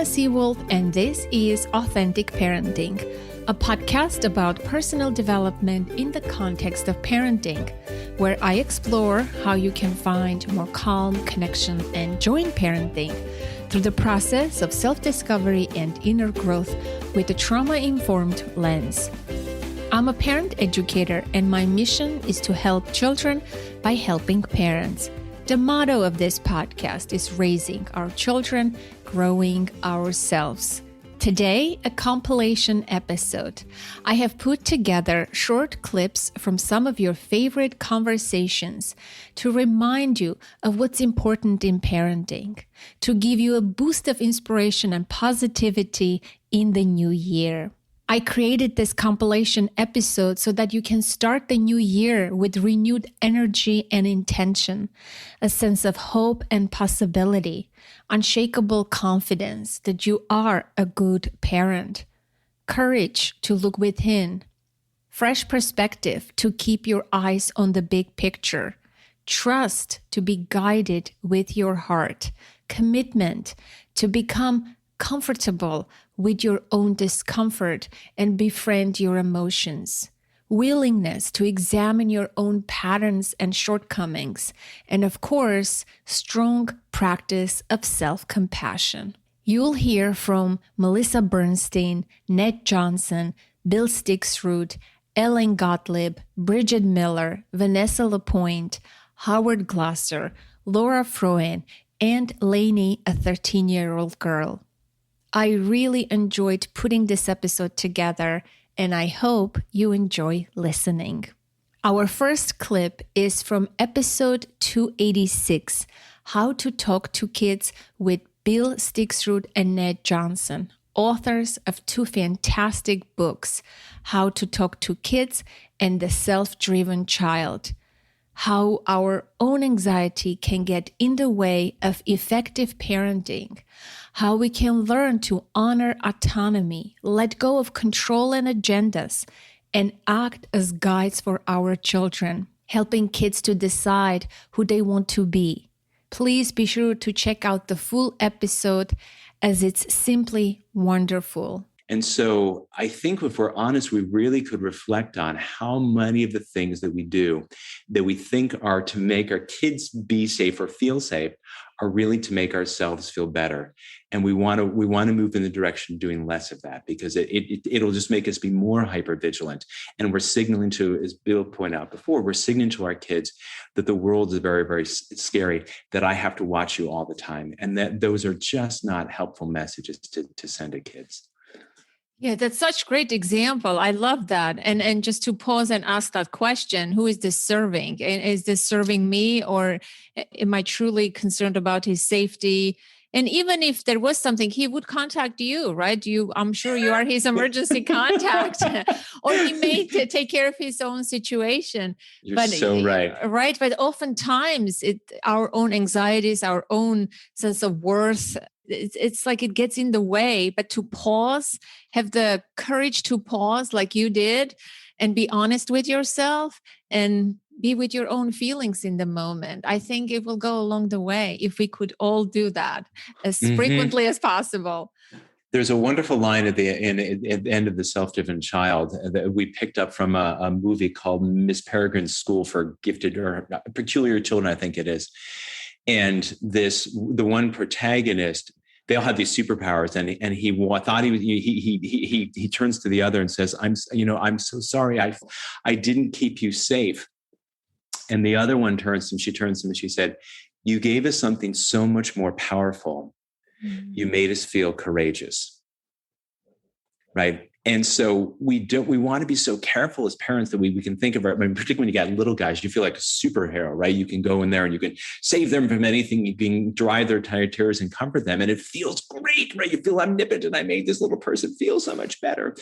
Vanessa Seawolf, and this is Authentic Parenting, a podcast about personal development in the context of parenting, where I explore how you can find more calm, connection, and joy in parenting through the process of self-discovery and inner growth with a trauma-informed lens. I'm a parent educator, and my mission is to help children by helping parents. The motto of this podcast is raising our children, growing ourselves. Today, a compilation episode. I have put together short clips from some of your favorite conversations to remind you of what's important in parenting, to give you a boost of inspiration and positivity in the new year. I created this compilation episode so that you can start the new year with renewed energy and intention, a sense of hope and possibility, unshakable confidence that you are a good parent, courage to look within, fresh perspective to keep your eyes on the big picture, trust to be guided with your heart, commitment to become comfortable with your own discomfort and befriend your emotions, willingness to examine your own patterns and shortcomings, and of course, strong practice of self-compassion. You'll hear from Melisa Bernstein, Ned Johnson, Bill Stixrud, Ellen Gottlied, Bridgett Miller, Vanessa Lapointe, Howard Glasser, Laura Froyen, and Laney, a 13-year-old girl. I really enjoyed putting this episode together, and I hope you enjoy listening. Our first clip is from episode 286, How to Talk to Kids with Bill Stixrud and Ned Johnson, authors of two fantastic books, How to Talk to Kids and The Self-Driven Child. How our own anxiety can get in the way of effective parenting, how we can learn to honor autonomy, let go of control and agendas, and act as guides for our children, helping kids to decide who they want to be. Please be sure to check out the full episode as it's simply wonderful. And so I think if we're honest, we really could reflect on how many of the things that we do that we think are to make our kids be safe or feel safe are really to make ourselves feel better. And we want to move in the direction of doing less of that because it'll just make us be more hypervigilant. And we're signaling to, as Bill pointed out before, we're signaling to our kids that the world is very, very scary, that I have to watch you all the time. And that those are just not helpful messages to send to kids. Yeah, that's such a great example. I love that. And just to pause and ask that question, who is this serving? And is this serving me, or am I truly concerned about his safety? And even if there was something, he would contact you, right? I'm sure you are his emergency contact, or he may take care of his own situation. You're so right. Right. But oftentimes our own anxieties, our own sense of worth, it's like it gets in the way. But to pause, have the courage to pause like you did and be honest with yourself and be with your own feelings in the moment. I think it will go along the way if we could all do that as frequently as possible. There's a wonderful line at the end of The Self-Driven Child that we picked up from a movie called Miss Peregrine's School for Gifted or Peculiar Children, I think it is. And the one protagonist, they all have these superpowers, and he thought he turns to the other and says, I'm so sorry, I didn't keep you safe. And the other one turns to him and she said, you gave us something so much more powerful. Mm-hmm. You made us feel courageous. Right. And so we want to be so careful as parents that we can think of, particularly when you got little guys, you feel like a superhero, right? You can go in there and you can save them from anything. You can dry their tears and comfort them. And it feels great, right? You feel omnipotent. I made this little person feel so much better.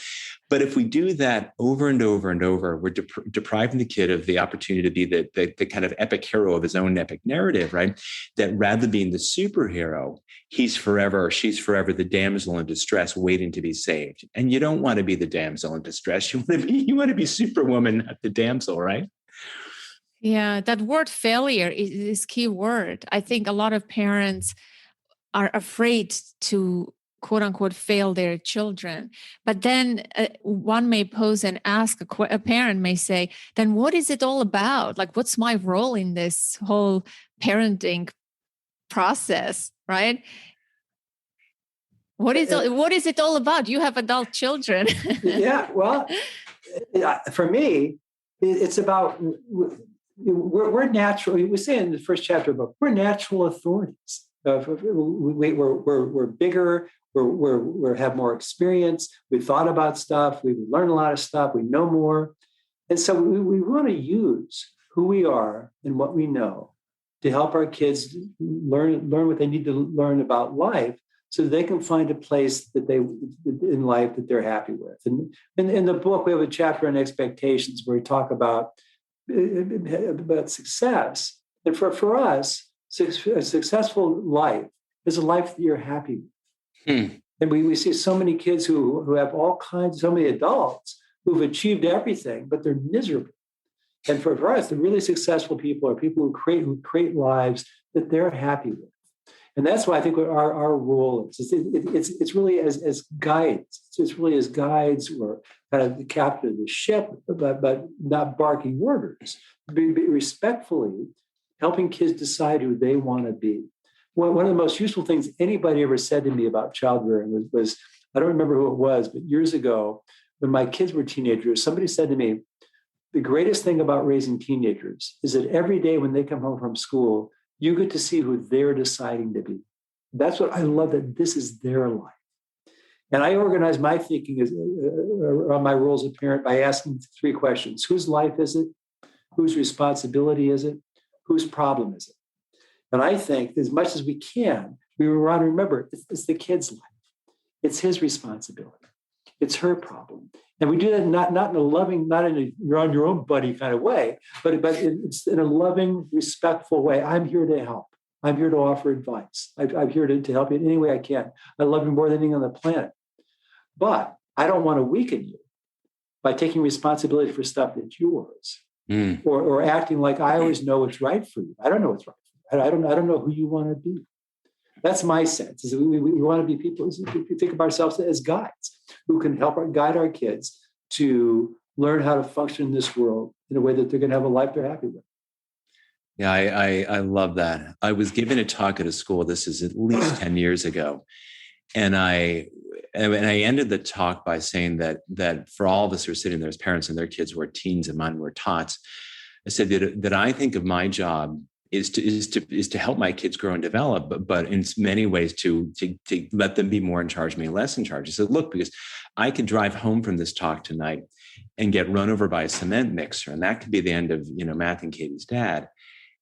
But if we do that over and over and over, we're depriving the kid of the opportunity to be the kind of epic hero of his own epic narrative, right? That rather than being the superhero, she's forever the damsel in distress waiting to be saved. And you don't want to be the damsel in distress. You want to be Superwoman, not the damsel, right? Yeah, that word failure is key word. I think a lot of parents are afraid to quote unquote fail their children. But then one may pose and ask, a parent may say, then what is it all about? Like, what's my role in this whole parenting process, right? What is it all about? You have adult children. Yeah, well, for me, it's about, we're natural. We say in the first chapter of the book, we're natural authorities. We're bigger. We have more experience. We've thought about stuff. We've learned a lot of stuff. We know more. And so we want to use who we are and what we know to help our kids learn what they need to learn about life, so they can find a place in life that they're happy with. And in the book, we have a chapter on expectations where we talk about success. And for us, a successful life is a life that you're happy with. And we see so many kids who have so many adults who've achieved everything, but they're miserable. And for us, the really successful people are people who create lives that they're happy with. And that's why I think what our role is. It's really as guides. It's really as guides. We're kind of the captain of the ship, but not barking orders. Be respectfully helping kids decide who they want to be. One of the most useful things anybody ever said to me about child rearing was, I don't remember who it was, but years ago, when my kids were teenagers, somebody said to me, the greatest thing about raising teenagers is that every day when they come home from school, you get to see who they're deciding to be. That's what I love, that this is their life. And I organize my thinking around my role as a parent by asking 3 questions. Whose life is it? Whose responsibility is it? Whose problem is it? And I think as much as we can, we want to remember it's the kid's life. It's his responsibility. It's her problem. And we do that not in a loving, not in a you're on your own buddy kind of way, but it's in a loving, respectful way. I'm here to help. I'm here to offer advice. I'm here to help you in any way I can. I love you more than anything on the planet. But I don't want to weaken you by taking responsibility for stuff that's yours, or acting like I always know what's right for you. I don't know what's right for you. I don't know who you want to be. That's my sense. Is we want to be people who think of ourselves as guides who can help guide our kids to learn how to function in this world in a way that they're going to have a life they're happy with. Yeah, I love that. I was giving a talk at a school. This is at least 10 years ago. And I ended the talk by saying that for all of us who are sitting there as parents and their kids were teens and mine were tots, I said that I think of my job is to help my kids grow and develop, but in many ways to let them be more in charge, me less in charge. I said, look, because I could drive home from this talk tonight and get run over by a cement mixer, and that could be the end of Matt and Katie's dad.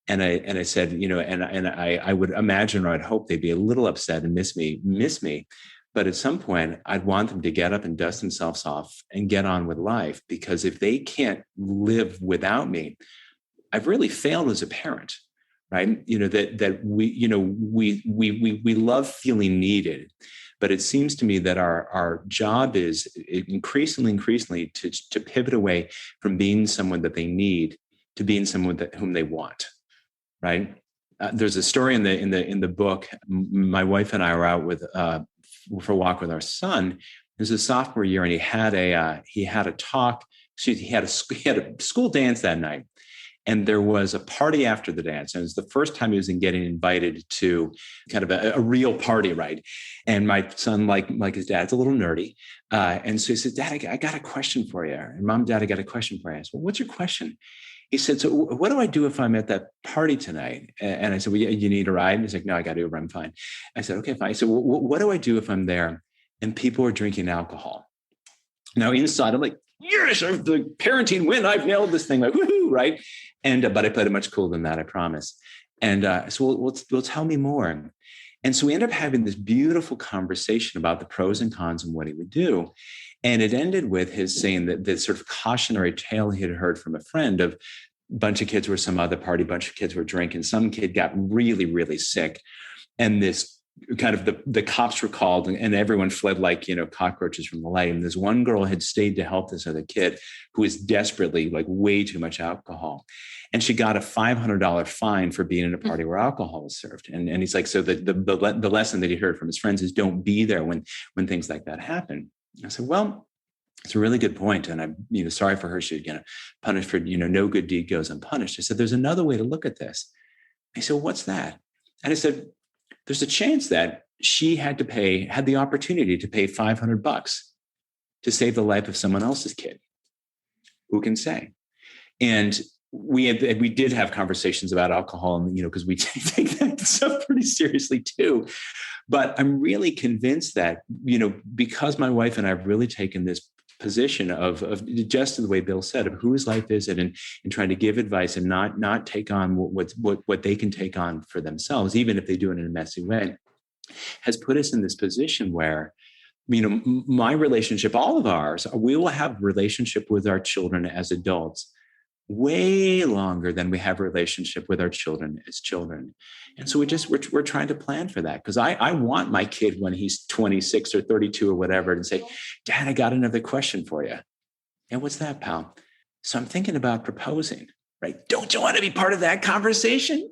And I said, I would imagine, or I'd hope they'd be a little upset and miss me. But at some point, I'd want them to get up and dust themselves off and get on with life, because if they can't live without me, I've really failed as a parent. Right. That we love feeling needed, but it seems to me that our job is increasingly to pivot away from being someone that they need to being someone whom they want. Right. There's a story in the book. My wife and I were out for a walk with our son. It was his sophomore year, and he had a talk. He had a school dance that night. And there was a party after the dance. And it was the first time he was getting invited to kind of a real party, right? And my son, like his dad's a little nerdy. And so he said, Dad, I got a question for you. And Mom, Dad, I got a question for you. I said, well, what's your question? He said, so what do I do if I'm at that party tonight? And I said, well, you need a ride? And he's like, no, I got Uber, I'm fine. I said, okay, fine. I said, well, what do I do if I'm there and people are drinking alcohol? Now inside, I'm like, yes, the parenting win. I've nailed this thing. Like, woohoo, right? But I played it much cooler than that, I promise. And so, well, tell me more. And so we ended up having this beautiful conversation about the pros and cons and what he would do. And it ended with his saying that this sort of cautionary tale he had heard from a friend of a bunch of kids were some other party, a bunch of kids were drinking. Some kid got really, really sick. And this kind of the cops were called and everyone fled like, cockroaches from the light. And this one girl had stayed to help this other kid who was desperately like way too much alcohol. And she got a $500 fine for being in a party where alcohol was served. And he's like, so the lesson that he heard from his friends is don't be there when things like that happen. I said, well, it's a really good point. And I'm, sorry for her. She, punished for, no good deed goes unpunished. I said, there's another way to look at this. He said, what's that? And I said, there's a chance that she had the opportunity to pay $500 to save the life of someone else's kid. Who can say? And we did have conversations about alcohol, and because we take that stuff pretty seriously too. But I'm really convinced that because my wife and I have really taken this position of just the way Bill said, of whose life is it, and trying to give advice and not take on what they can take on for themselves, even if they do it in a messy way, has put us in this position where, my relationship, all of ours, we will have relationship with our children as adults way longer than we have a relationship with our children as children. And so we're trying to plan for that, because I want my kid when he's 26 or 32 or whatever to say, Dad, I got another question for you. And what's that, pal? So I'm thinking about proposing, right? Don't you want to be part of that conversation,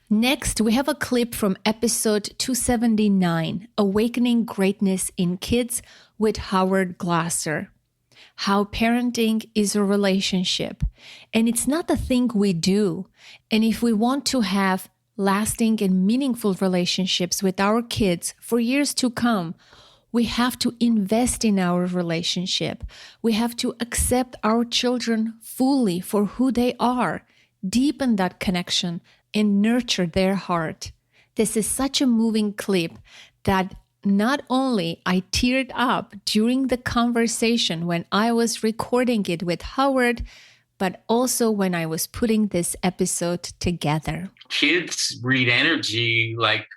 Next, we have a clip from episode 279, Awakening Greatness in Kids with Howard Glasser. How parenting is a relationship, and it's not a thing we do. And if we want to have lasting and meaningful relationships with our kids for years to come, we have to invest in our relationship. We have to accept our children fully for who they are, deepen that connection, and nurture their heart. This is such a moving clip that not only I teared up during the conversation when I was recording it with Howard, but also when I was putting this episode together. Kids read energy like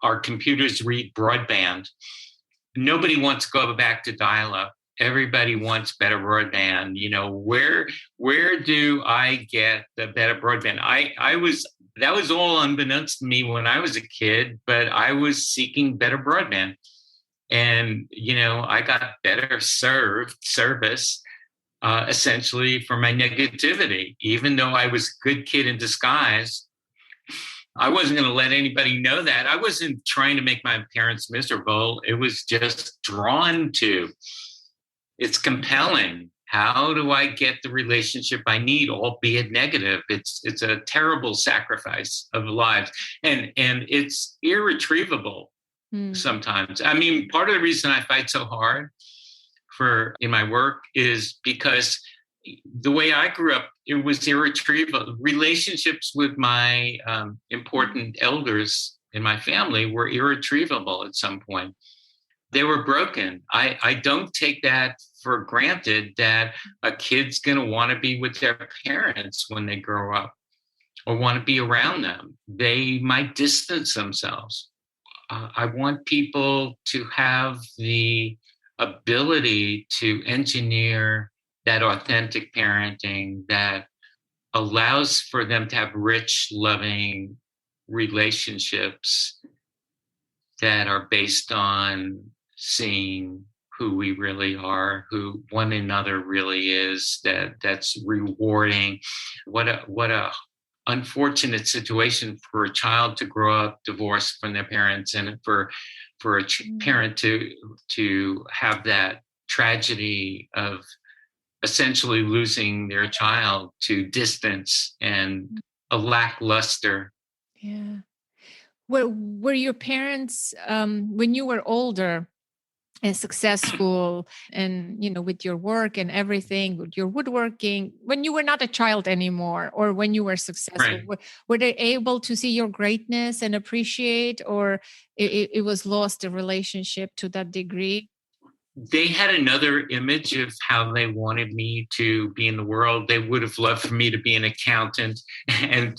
our computers read broadband. Nobody wants to go back to dial-up. Everybody wants better broadband. Where do I get the better broadband? That was all unbeknownst to me when I was a kid, but I was seeking better broadband. And, I got better service, essentially for my negativity. Even though I was a good kid in disguise, I wasn't going to let anybody know that. I wasn't trying to make my parents miserable. It was just drawn to. It's compelling. How do I get the relationship I need, albeit negative? It's a terrible sacrifice of lives, and it's irretrievable sometimes. I mean, part of the reason I fight so hard in my work is because the way I grew up, it was irretrievable. Relationships with my important elders in my family were irretrievable at some point. They were broken. I don't take that for granted, that a kid's going to want to be with their parents when they grow up or want to be around them. They might distance themselves. I want people to have the ability to engineer that authentic parenting that allows for them to have rich, loving relationships that are based on seeing who we really are, who one another really is, that's rewarding. What a unfortunate situation for a child to grow up divorced from their parents, and for a parent to have that tragedy of essentially losing their child to distance and a lackluster. Yeah. Were your parents, when you were older and successful and, with your work and everything, with your woodworking, when you were not a child anymore, or when you were successful, Right. were they able to see your greatness and appreciate, or it was lost, the relationship to that degree? They had another image of how they wanted me to be in the world. They would have loved for me to be an accountant, and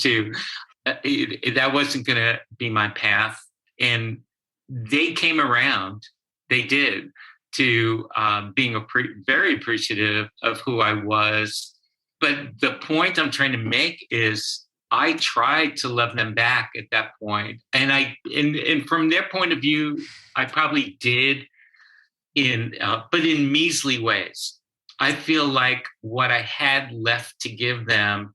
that wasn't going to be my path. And they came around. They did, to being very appreciative of who I was. But the point I'm trying to make is I tried to love them back at that point. And from their point of view, I probably did but in measly ways. I feel like what I had left to give them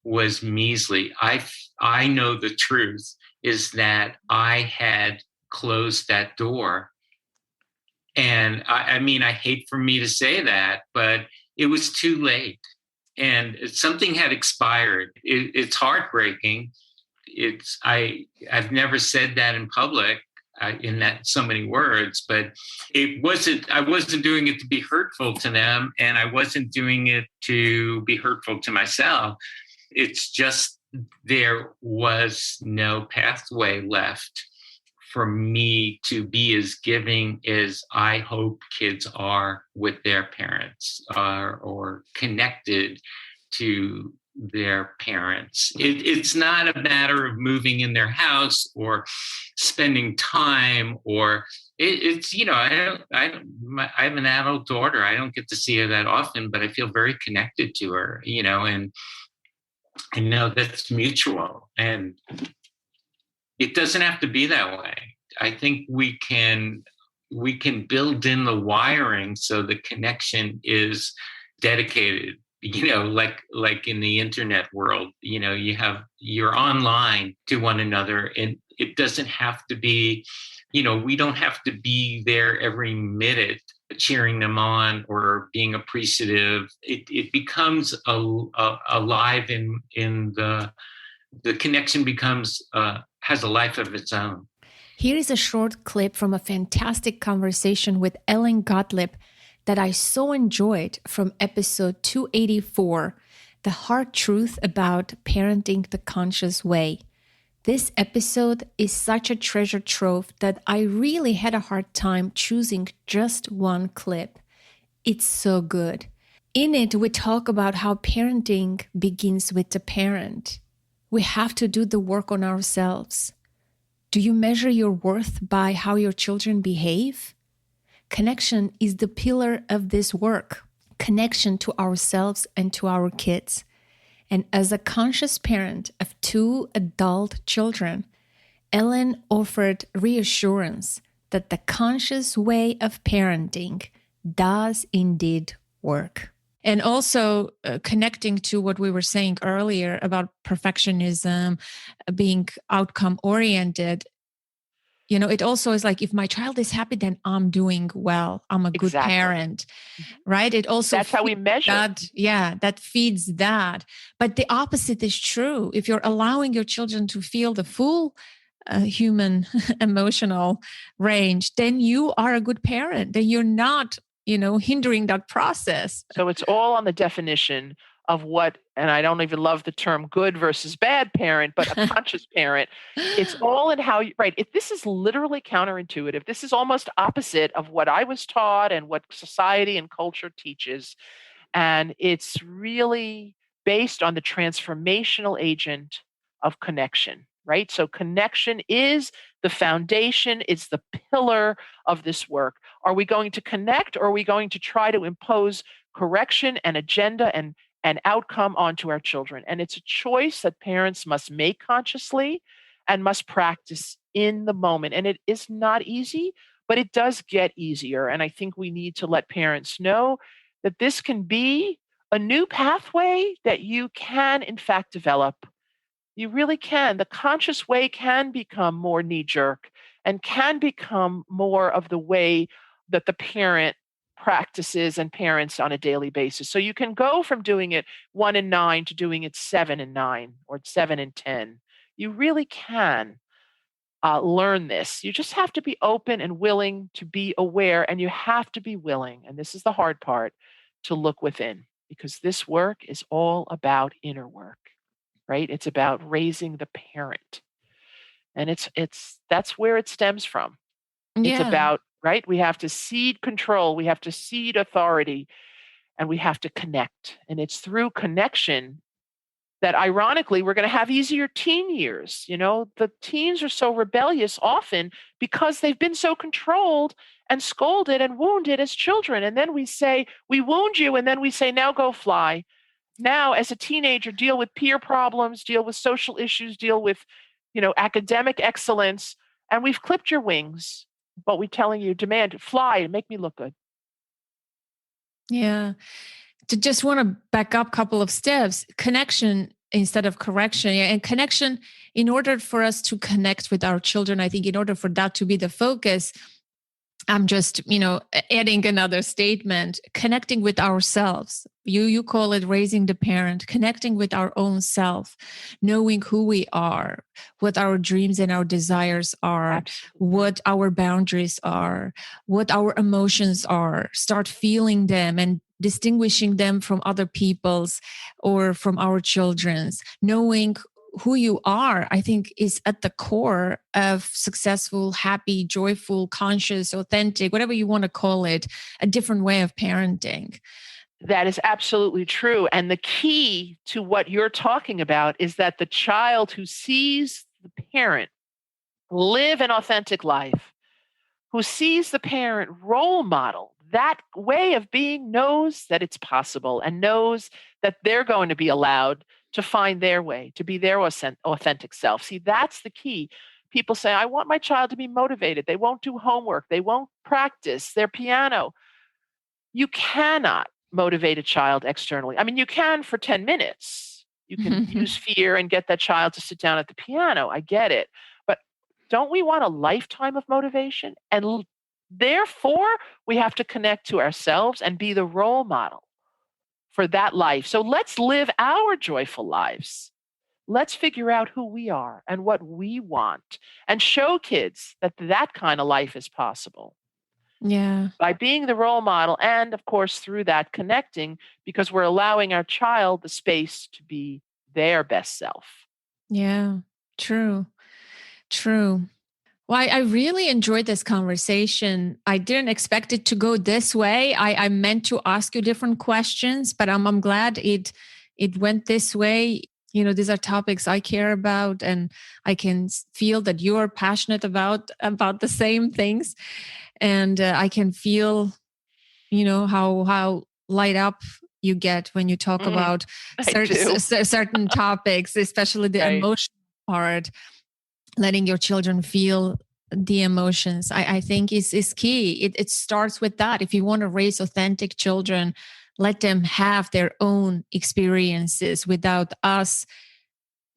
was measly. I know the truth is that I had closed that door. And I mean, I hate for me to say that, but it was too late. And something had expired. It's heartbreaking. I've never said that in public in that so many words, but I wasn't doing it to be hurtful to them, and I wasn't doing it to be hurtful to myself. It's just there was no pathway left for me to be as giving as I hope kids are with their parents, or connected to their parents. It's not a matter of moving in their house or spending time, or it's I have an adult daughter. I don't get to see her that often, but I feel very connected to her, and I know that's mutual, and it doesn't have to be that way. I think we can build in the wiring so the connection is dedicated, like in the internet world, you're online to one another, and it doesn't have to be, we don't have to be there every minute cheering them on or being appreciative. It becomes alive in the connection becomes has a life of its own. Here is a short clip from a fantastic conversation with Ellen Gottlied that I so enjoyed from episode 284, The Hard Truth About Parenting the Conscious Way. This episode is such a treasure trove that I really had a hard time choosing just one clip. It's so good. In it, we talk about how parenting begins with the parent. We have to do the work on ourselves. Do you measure your worth by how your children behave? Connection is the pillar of this work. Connection to ourselves and to our kids. And as a conscious parent of 2 adult children, Ellen offered reassurance that the conscious way of parenting does indeed work. And also connecting to what we were saying earlier about perfectionism, being outcome oriented. It also is like, if my child is happy, then I'm doing well. I'm a good parent, right? It also that's how we measure that. Yeah, that feeds that. But the opposite is true. If you're allowing your children to feel the full human emotional range, then you are a good parent. Then you're not, hindering that process. So it's all on the definition of what, and I don't even love the term good versus bad parent, but a conscious parent. It's all in how right. If this is literally counterintuitive, this is almost opposite of what I was taught and what society and culture teaches. And it's really based on the transformational agent of connection, right? So connection is the foundation, it's the pillar of this work. Are we going to connect, or are we going to try to impose correction and agenda and outcome onto our children? And it's a choice that parents must make consciously and must practice in the moment. And it is not easy, but it does get easier. And I think we need to let parents know that this can be a new pathway that you can, in fact, develop. You really can. The conscious way can become more knee-jerk and can become more of the way that the parent practices and parents on a daily basis. So you can go from doing it 1 and 9 to doing it 7 and 9 or 7 and 10. You really can learn this. You just have to be open and willing to be aware, and you have to be willing, and this is the hard part, to look within, because this work is all about inner work, right? It's about raising the parent. And that's where it stems from. Yeah. It's about, right? We have to cede control, we have to cede authority, and we have to connect. And it's through connection that, ironically, we're going to have easier teen years. The teens are so rebellious often because they've been so controlled and scolded and wounded as children. And then we say, we wound you, and then we say, now go fly. now as a teenager, deal with peer problems, deal with social issues, deal with, academic excellence. And we've clipped your wings, but we're telling you, demand, fly and make me look good. Yeah. To just want to back up a couple of steps, connection instead of correction. And connection, in order for us to connect with our children, I think in order for that to be the focus, I'm just, adding another statement, connecting with ourselves. You call it raising the parent, connecting with our own self, knowing who we are, what our dreams and our desires are, Absolutely. what our boundaries are, what our emotions are, start feeling them and distinguishing them from other people's or from our children's, knowing who you are, I think, is at the core of successful, happy, joyful, conscious, authentic, whatever you want to call it, a different way of parenting. That is absolutely true. And the key to what you're talking about is that the child who sees the parent live an authentic life, who sees the parent role model that way of being, knows that it's possible and knows that they're going to be allowed to find their way, to be their authentic self. See, that's the key. People say, I want my child to be motivated. They won't do homework. They won't practice their piano. You cannot motivate a child externally. I mean, you can for 10 minutes. You can use fear and get that child to sit down at the piano. I get it. But don't we want a lifetime of motivation? And therefore, we have to connect to ourselves and be the role model for that life. So let's live our joyful lives. Let's figure out who we are and what we want and show kids that that kind of life is possible. Yeah. By being the role model and, of course, through that connecting, because we're allowing our child the space to be their best self. Yeah. True. True. Well, I really enjoyed this conversation. I didn't expect it to go this way. I meant to ask you different questions, but I'm glad it went this way. These are topics I care about, and I can feel that you're passionate about the same things, and I can feel, how light up you get when you talk about certain topics, especially the emotional part. Letting your children feel the emotions, I think is key. It starts with that. If you want to raise authentic children, let them have their own experiences without us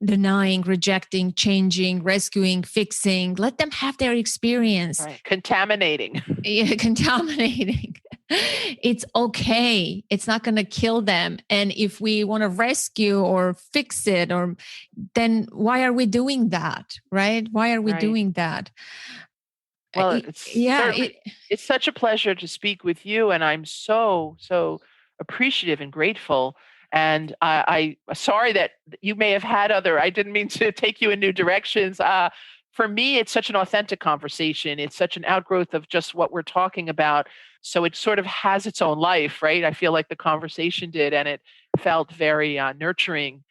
denying, rejecting, changing, rescuing, fixing. Let them have their experience. Right. Contaminating. Yeah, contaminating. It's okay. It's not going to kill them. And if we want to rescue or fix it, then why are we doing that? Right? Why are we doing that? Well, it's such a pleasure to speak with you. And I'm so appreciative and grateful. And I'm sorry that you may have had I didn't mean to take you in new directions. For me, it's such an authentic conversation. It's such an outgrowth of just what we're talking about. So it sort of has its own life, right? I feel like the conversation did, and it felt very nurturing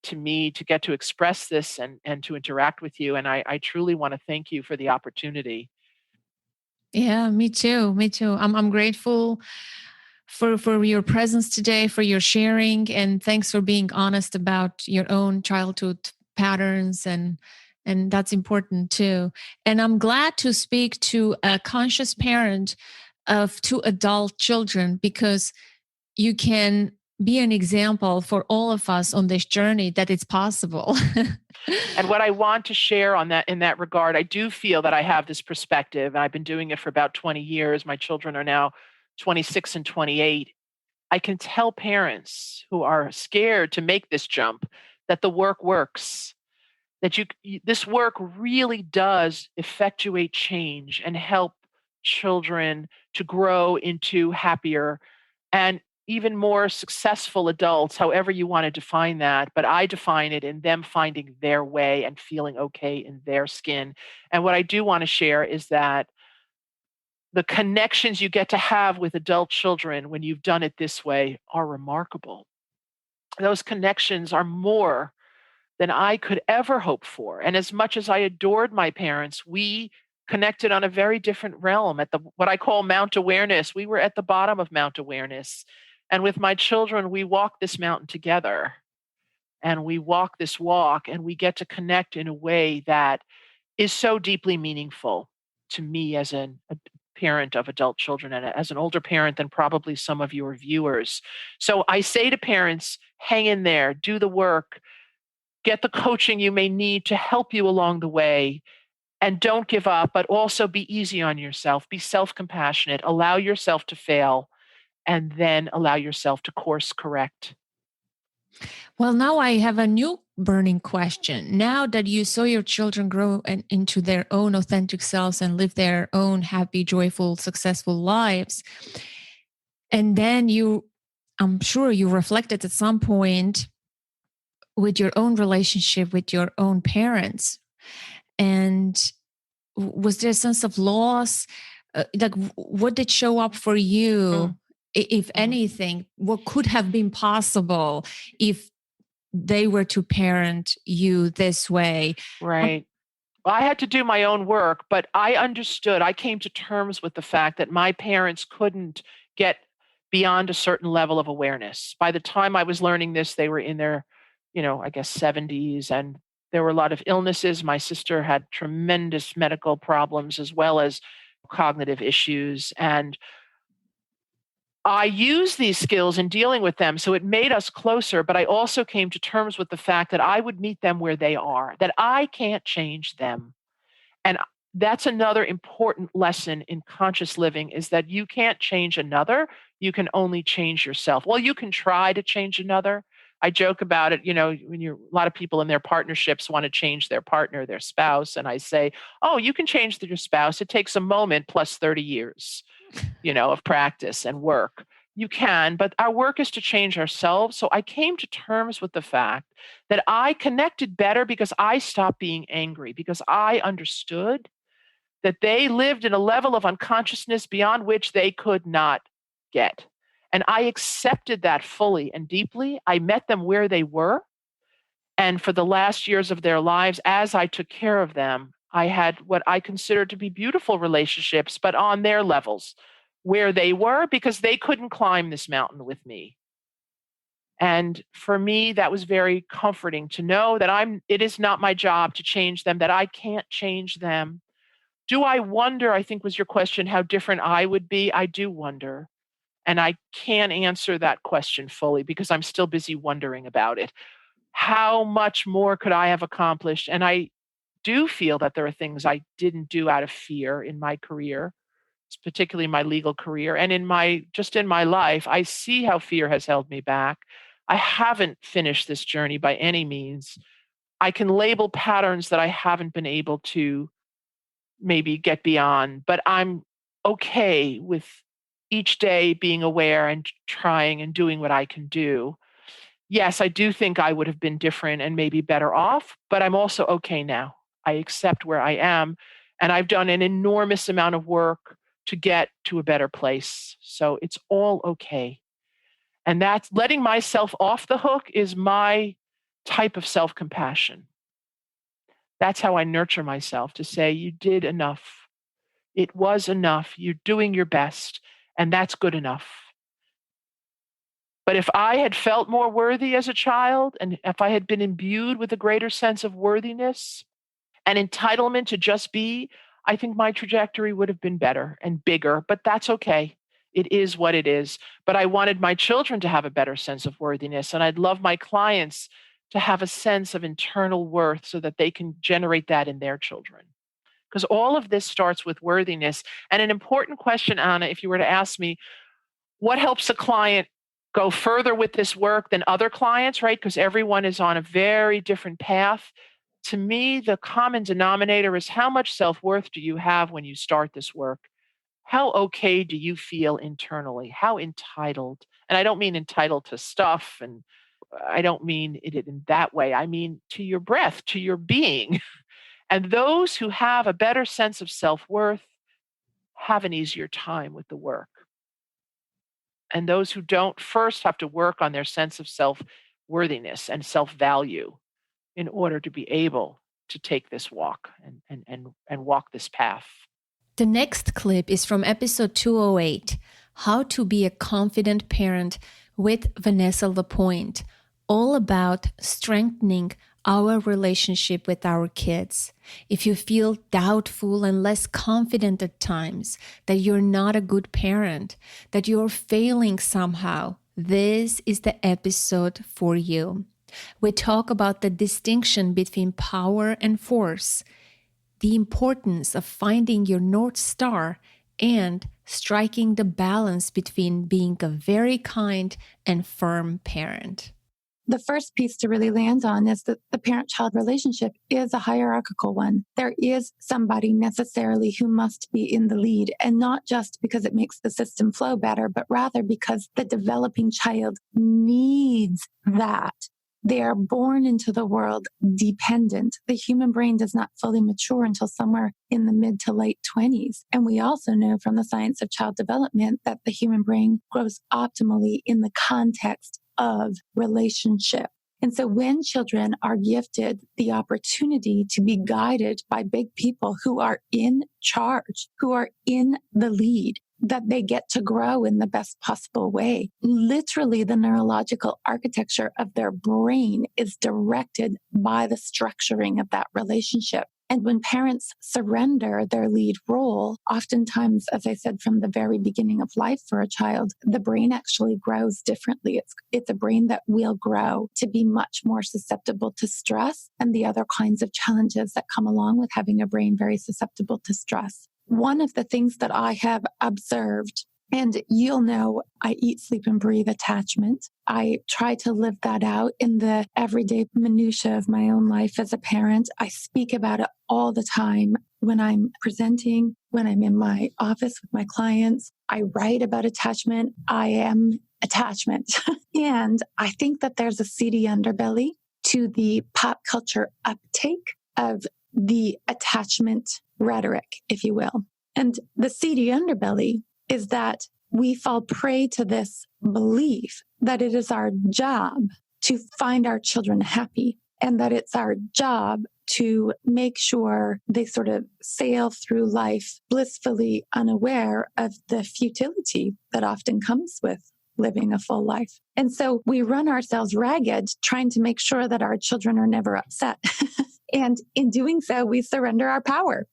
to me to get to express this and to interact with you. And I truly want to thank you for the opportunity. Yeah, me too. Me too. I'm grateful for your presence today, for your sharing, and thanks for being honest about your own childhood patterns, and that's important too. And I'm glad to speak to a conscious parent of two adult children, because you can be an example for all of us on this journey that it's possible. And what I want to share in that regard, I do feel that I have this perspective, and I've been doing it for about 20 years. My children are now 26 and 28. I can tell parents who are scared to make this jump that the work works, that this work really does effectuate change and help children to grow into happier and even more successful adults, however you want to define that. But I define it in them finding their way and feeling okay in their skin. And what I do want to share is that the connections you get to have with adult children when you've done it this way are remarkable. Those connections are more than I could ever hope for. And as much as I adored my parents, we connected on a very different realm at what I call Mount Awareness. We were at the bottom of Mount Awareness. And with my children, we walk this mountain together, and we walk this walk, and we get to connect in a way that is so deeply meaningful to me as a parent of adult children, and as an older parent than probably some of your viewers. So I say to parents, hang in there, do the work, get the coaching you may need to help you along the way, and don't give up, but also be easy on yourself, be self-compassionate, allow yourself to fail, and then allow yourself to course correct. Well, now I have a new burning question. Now that you saw your children grow into their own authentic selves and live their own happy, joyful, successful lives, and then I'm sure you reflected at some point with your own relationship with your own parents. And was there a sense of loss? Like, what did show up for you, if anything? What could have been possible if they were to parent you this way? Right. Well, I had to do my own work, but I understood. I came to terms with the fact that my parents couldn't get beyond a certain level of awareness. By the time I was learning this, they were in their, I guess 70s, and there were a lot of illnesses. My sister had tremendous medical problems as well as cognitive issues. And I used these skills in dealing with them, so it made us closer, but I also came to terms with the fact that I would meet them where they are, that I can't change them. And that's another important lesson in conscious living, is that you can't change another, you can only change yourself. Well, you can try to change another. I joke about it, when a lot of people in their partnerships want to change their partner, their spouse, and I say, oh, you can change your spouse. It takes a moment plus 30 years. Of practice and work. You can, but our work is to change ourselves. So I came to terms with the fact that I connected better because I stopped being angry, because I understood that they lived in a level of unconsciousness beyond which they could not get. And I accepted that fully and deeply. I met them where they were. And for the last years of their lives, as I took care of them, I had what I considered to be beautiful relationships, but on their levels, where they were, because they couldn't climb this mountain with me. And for me, that was very comforting to know that it is not my job to change them, that I can't change them. Do I wonder, I think was your question, how different I would be? I do wonder. And I can't answer that question fully because I'm still busy wondering about it. How much more could I have accomplished? And I do feel that there are things I didn't do out of fear in my career, particularly my legal career, and in my life. I see how fear has held me back. I haven't finished this journey by any means. I can label patterns that I haven't been able to maybe get beyond, but I'm okay with each day being aware and trying and doing what I can do. Yes, I do think I would have been different and maybe better off, but I'm also okay now. I accept where I am, and I've done an enormous amount of work to get to a better place. So it's all okay. And that's letting myself off the hook is my type of self-compassion. That's how I nurture myself, to say, you did enough. It was enough. You're doing your best, and that's good enough. But if I had felt more worthy as a child, and if I had been imbued with a greater sense of worthiness and entitlement to just be, I think my trajectory would have been better and bigger, but that's okay. It is what it is. But I wanted my children to have a better sense of worthiness, and I'd love my clients to have a sense of internal worth so that they can generate that in their children. Because all of this starts with worthiness. And an important question, Anna, if you were to ask me, what helps a client go further with this work than other clients, right? Because everyone is on a very different path. To me, the common denominator is, how much self-worth do you have when you start this work? How okay do you feel internally? How entitled? And I don't mean entitled to stuff, and I don't mean it in that way. I mean to your breath, to your being. And those who have a better sense of self-worth have an easier time with the work. And those who don't first have to work on their sense of self-worthiness and self-value in order to be able to take this walk and walk this path. The next clip is from episode 208, How to Be a Confident Parent with Vanessa Lapointe, all about strengthening our relationship with our kids. If you feel doubtful and less confident at times, that you're not a good parent, that you're failing somehow, this is the episode for you. We talk about the distinction between power and force, the importance of finding your North Star, and striking the balance between being a very kind and firm parent. The first piece to really land on is that the parent-child relationship is a hierarchical one. There is somebody necessarily who must be in the lead, and not just because it makes the system flow better, but rather because the developing child needs that. They are born into the world dependent. The human brain does not fully mature until somewhere in the mid to late 20s. And we also know from the science of child development that the human brain grows optimally in the context of relationship. And so when children are gifted the opportunity to be guided by big people who are in charge, who are in the lead, that they get to grow in the best possible way. Literally, the neurological architecture of their brain is directed by the structuring of that relationship. And when parents surrender their lead role, oftentimes, as I said, from the very beginning of life for a child, the brain actually grows differently. It's a brain that will grow to be much more susceptible to stress and the other kinds of challenges that come along with having a brain very susceptible to stress. One of the things that I have observed, and you'll know, I eat, sleep, and breathe attachment. I try to live that out in the everyday minutiae of my own life as a parent. I speak about it all the time when I'm presenting, when I'm in my office with my clients. I write about attachment. I am attachment. And I think that there's a seedy underbelly to the pop culture uptake of the attachment rhetoric, if you will. And the seedy underbelly is that we fall prey to this belief that it is our job to find our children happy, and that it's our job to make sure they sort of sail through life blissfully unaware of the futility that often comes with living a full life. And so we run ourselves ragged trying to make sure that our children are never upset. And in doing so, we surrender our power.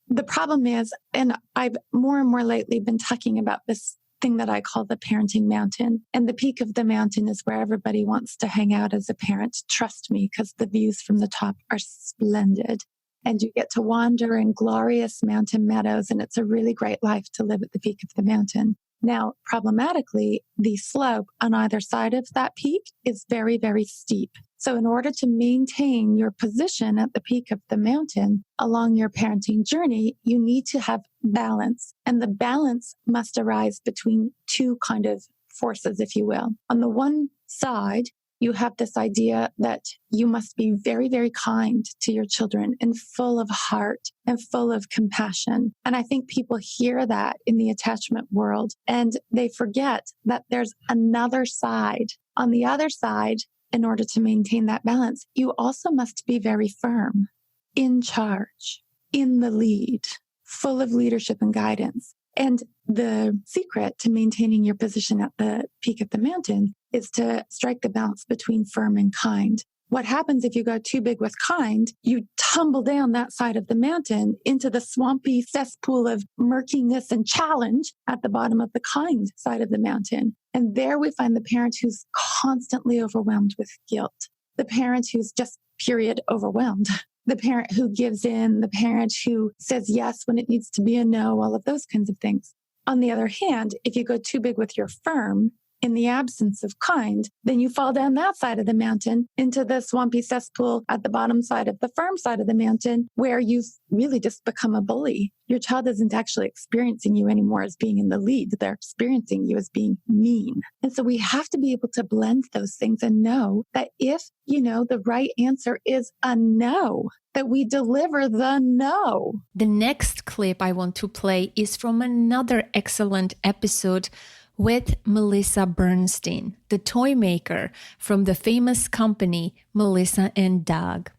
The problem is, and I've more and more lately been talking about this thing that I call the parenting mountain. And the peak of the mountain is where everybody wants to hang out as a parent. Trust me, because the views from the top are splendid. And you get to wander in glorious mountain meadows, and it's a really great life to live at the peak of the mountain. Now, problematically, the slope on either side of that peak is very, very steep. So in order to maintain your position at the peak of the mountain along your parenting journey, you need to have balance. And the balance must arise between two kind of forces, if you will. On the one side, you have this idea that you must be very, very kind to your children and full of heart and full of compassion. And I think people hear that in the attachment world and they forget that there's another side. On the other side, in order to maintain that balance, you also must be very firm, in charge, in the lead, full of leadership and guidance. And the secret to maintaining your position at the peak of the mountain is to strike the balance between firm and kind. What happens if you go too big with kind, you tumble down that side of the mountain into the swampy cesspool of murkiness and challenge at the bottom of the kind side of the mountain. And there we find the parent who's constantly overwhelmed with guilt, the parent who's just period overwhelmed, the parent who gives in, the parent who says yes when it needs to be a no, all of those kinds of things. On the other hand, if you go too big with your firm, in the absence of kind, then you fall down that side of the mountain into the swampy cesspool at the bottom side of the firm side of the mountain, where you've really just become a bully. Your child isn't actually experiencing you anymore as being in the lead. They're experiencing you as being mean. And so we have to be able to blend those things and know that if, the right answer is a no, that we deliver the no. The next clip I want to play is from another excellent episode with Melisa Bernstein, the toy maker from the famous company Melissa and Doug.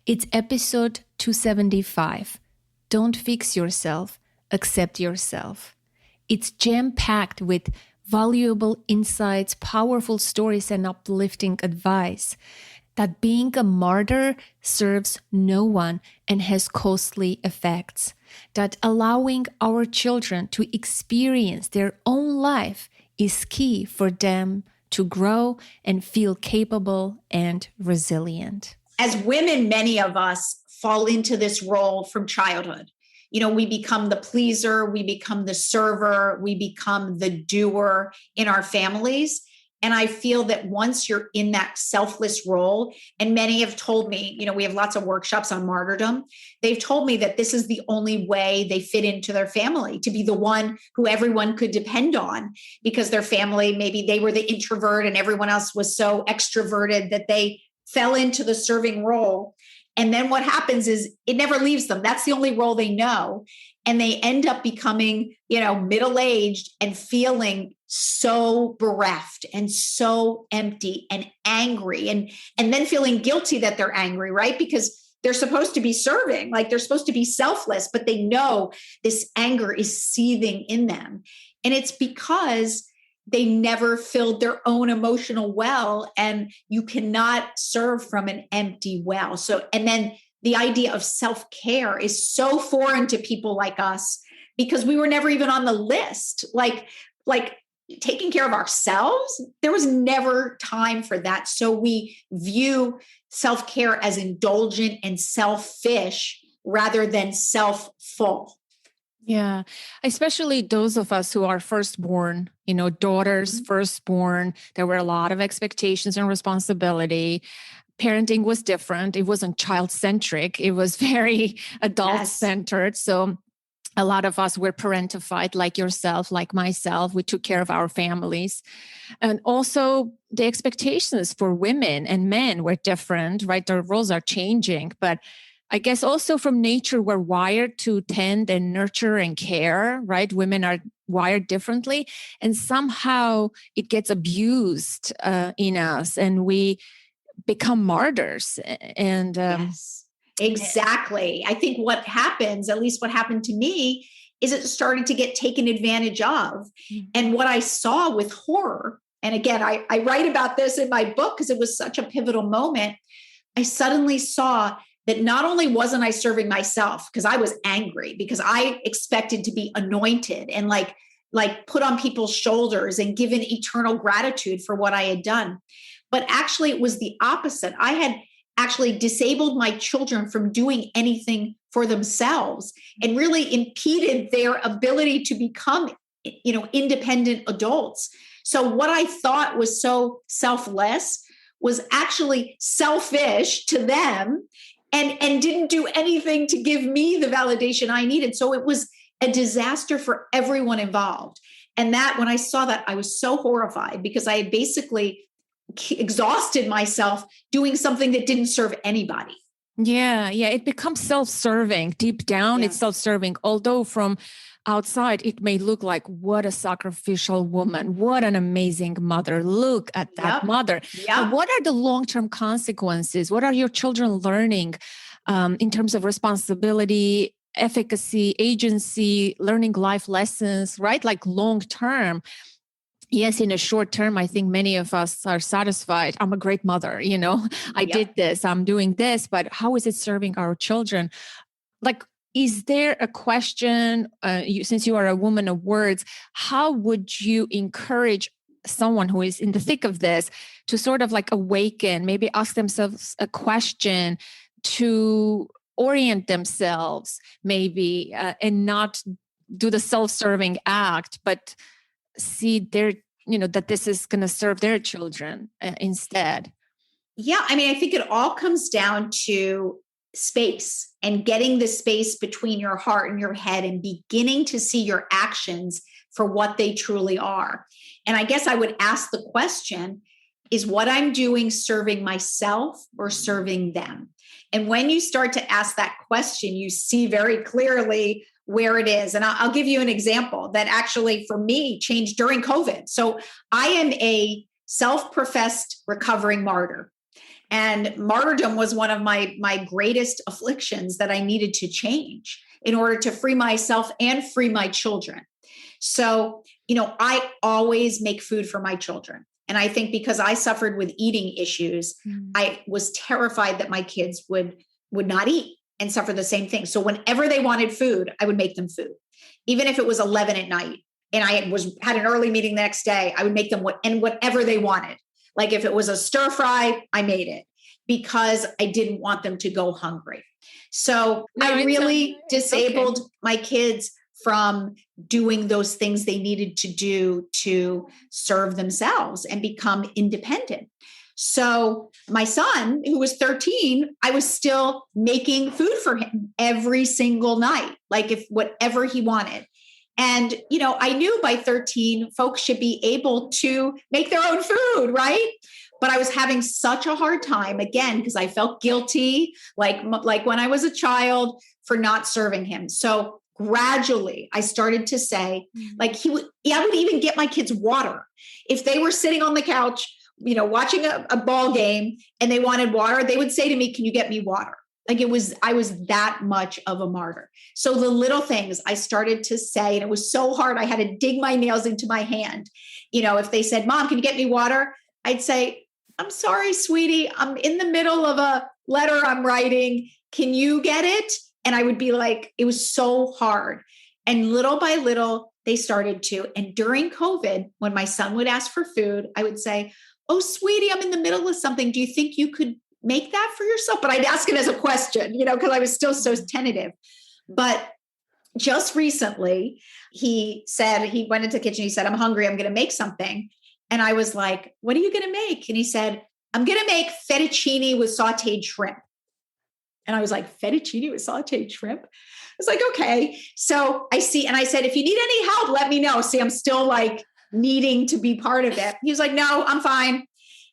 It's episode 275. Don't fix yourself, accept yourself. It's jam-packed with valuable insights, powerful stories, and uplifting advice. That being a martyr serves no one and has costly effects. That allowing our children to experience their own life is key for them to grow and feel capable and resilient. As women, many of us fall into this role from childhood. You know, we become the pleaser, we become the server, we become the doer in our families. And I feel that once you're in that selfless role, and many have told me, you know, we have lots of workshops on martyrdom. They've told me that this is the only way they fit into their family, to be the one who everyone could depend on, because their family, maybe they were the introvert and everyone else was so extroverted that they fell into the serving role. And then what happens is it never leaves them. That's the only role they know. And they end up becoming, you know, middle-aged and feeling so bereft and so empty and angry, and then feeling guilty that they're angry, right? Because they're supposed to be serving, like they're supposed to be selfless, but they know this anger is seething in them. And it's because they never filled their own emotional well, and you cannot serve from an empty well. So, and then the idea of self-care is so foreign to people like us because we were never even on the list. Like taking care of ourselves, there was never time for that. So we view self-care as indulgent and selfish rather than self-full. Yeah, especially those of us who are firstborn, you know, daughters, firstborn, there were a lot of expectations and responsibility. Parenting was different. It wasn't child-centric. It was very adult-centered. Yes. So a lot of us were parentified, like yourself, like myself. We took care of our families. And also the expectations for women and men were different, right? Their roles are changing. But I guess also from nature, we're wired to tend and nurture and care, right? Women are wired differently. And somehow it gets abused in us and we become martyrs. And yes, exactly. I think what happens, at least what happened to me, is it started to get taken advantage of. And what I saw with horror, and again, I write about this in my book because it was such a pivotal moment. I suddenly saw that not only wasn't I serving myself because I was angry, because I expected to be anointed and like put on people's shoulders and given eternal gratitude for what I had done. But actually it was the opposite. I had actually disabled my children from doing anything for themselves and really impeded their ability to become, you know, independent adults. So what I thought was so selfless was actually selfish to them and didn't do anything to give me the validation I needed. So it was a disaster for everyone involved. And that when I saw that, I was so horrified because I had basically exhausted myself doing something that didn't serve anybody. Yeah. It becomes self-serving. Deep down, it's self-serving. Although from outside, it may look like, what a sacrificial woman, what an amazing mother. Look at that mother. But what are the long-term consequences? What are your children learning in terms of responsibility, efficacy, agency, learning life lessons, right? Like long-term. Yes, in a short term, I think many of us are satisfied. I'm a great mother, you know, I did this, I'm doing this, but how is it serving our children? Like, is there a question, since you are a woman of words, how would you encourage someone who is in the thick of this to sort of like awaken, maybe ask themselves a question to orient themselves maybe and not do the self-serving act, but see their, you know, that this is going to serve their children instead? Yeah. I mean, I think it all comes down to space and getting the space between your heart and your head and beginning to see your actions for what they truly are. And I guess I would ask the question, is what I'm doing serving myself or serving them? And when you start to ask that question, you see very clearly where it is. And I'll give you an example that actually for me changed during COVID. So I am a self-professed recovering martyr. And martyrdom was one of my greatest afflictions that I needed to change in order to free myself and free my children. So, I always make food for my children. And I think because I suffered with eating issues, I was terrified that my kids would not eat and suffer the same thing. So whenever they wanted food, I would make them food, even if it was 11 at night. And I had an early meeting the next day, I would make them whatever they wanted. Like if it was a stir fry, I made it because I didn't want them to go hungry. So I really disabled my kids from doing those things they needed to do to serve themselves and become independent. So my son, who was 13, I was still making food for him every single night, like if whatever he wanted. And, I knew by 13, folks should be able to make their own food, right? But I was having such a hard time, again, because I felt guilty, like when I was a child, for not serving him. So gradually, I started to say, I would even get my kids water. If they were sitting on the couch, watching a ball game and they wanted water, they would say to me, "Can you get me water?" I was that much of a martyr. So the little things I started to say, and it was so hard, I had to dig my nails into my hand. If they said, "Mom, can you get me water?" I'd say, "I'm sorry, sweetie, I'm in the middle of a letter I'm writing. Can you get it?" And I would be like, it was so hard. And little by little, they started to. And during COVID, when my son would ask for food, I would say, "Oh, sweetie, I'm in the middle of something. Do you think you could make that for yourself?" But I'd ask it as a question, because I was still so tentative. But just recently, he went into the kitchen. He said, "I'm hungry. I'm going to make something." And I was like, "What are you going to make?" And he said, "I'm going to make fettuccine with sauteed shrimp." And I was like, "Fettuccine with sauteed shrimp?" I was like, "Okay." So I said, "If you need any help, let me know." See, I'm still needing to be part of it. He was like, "No, I'm fine."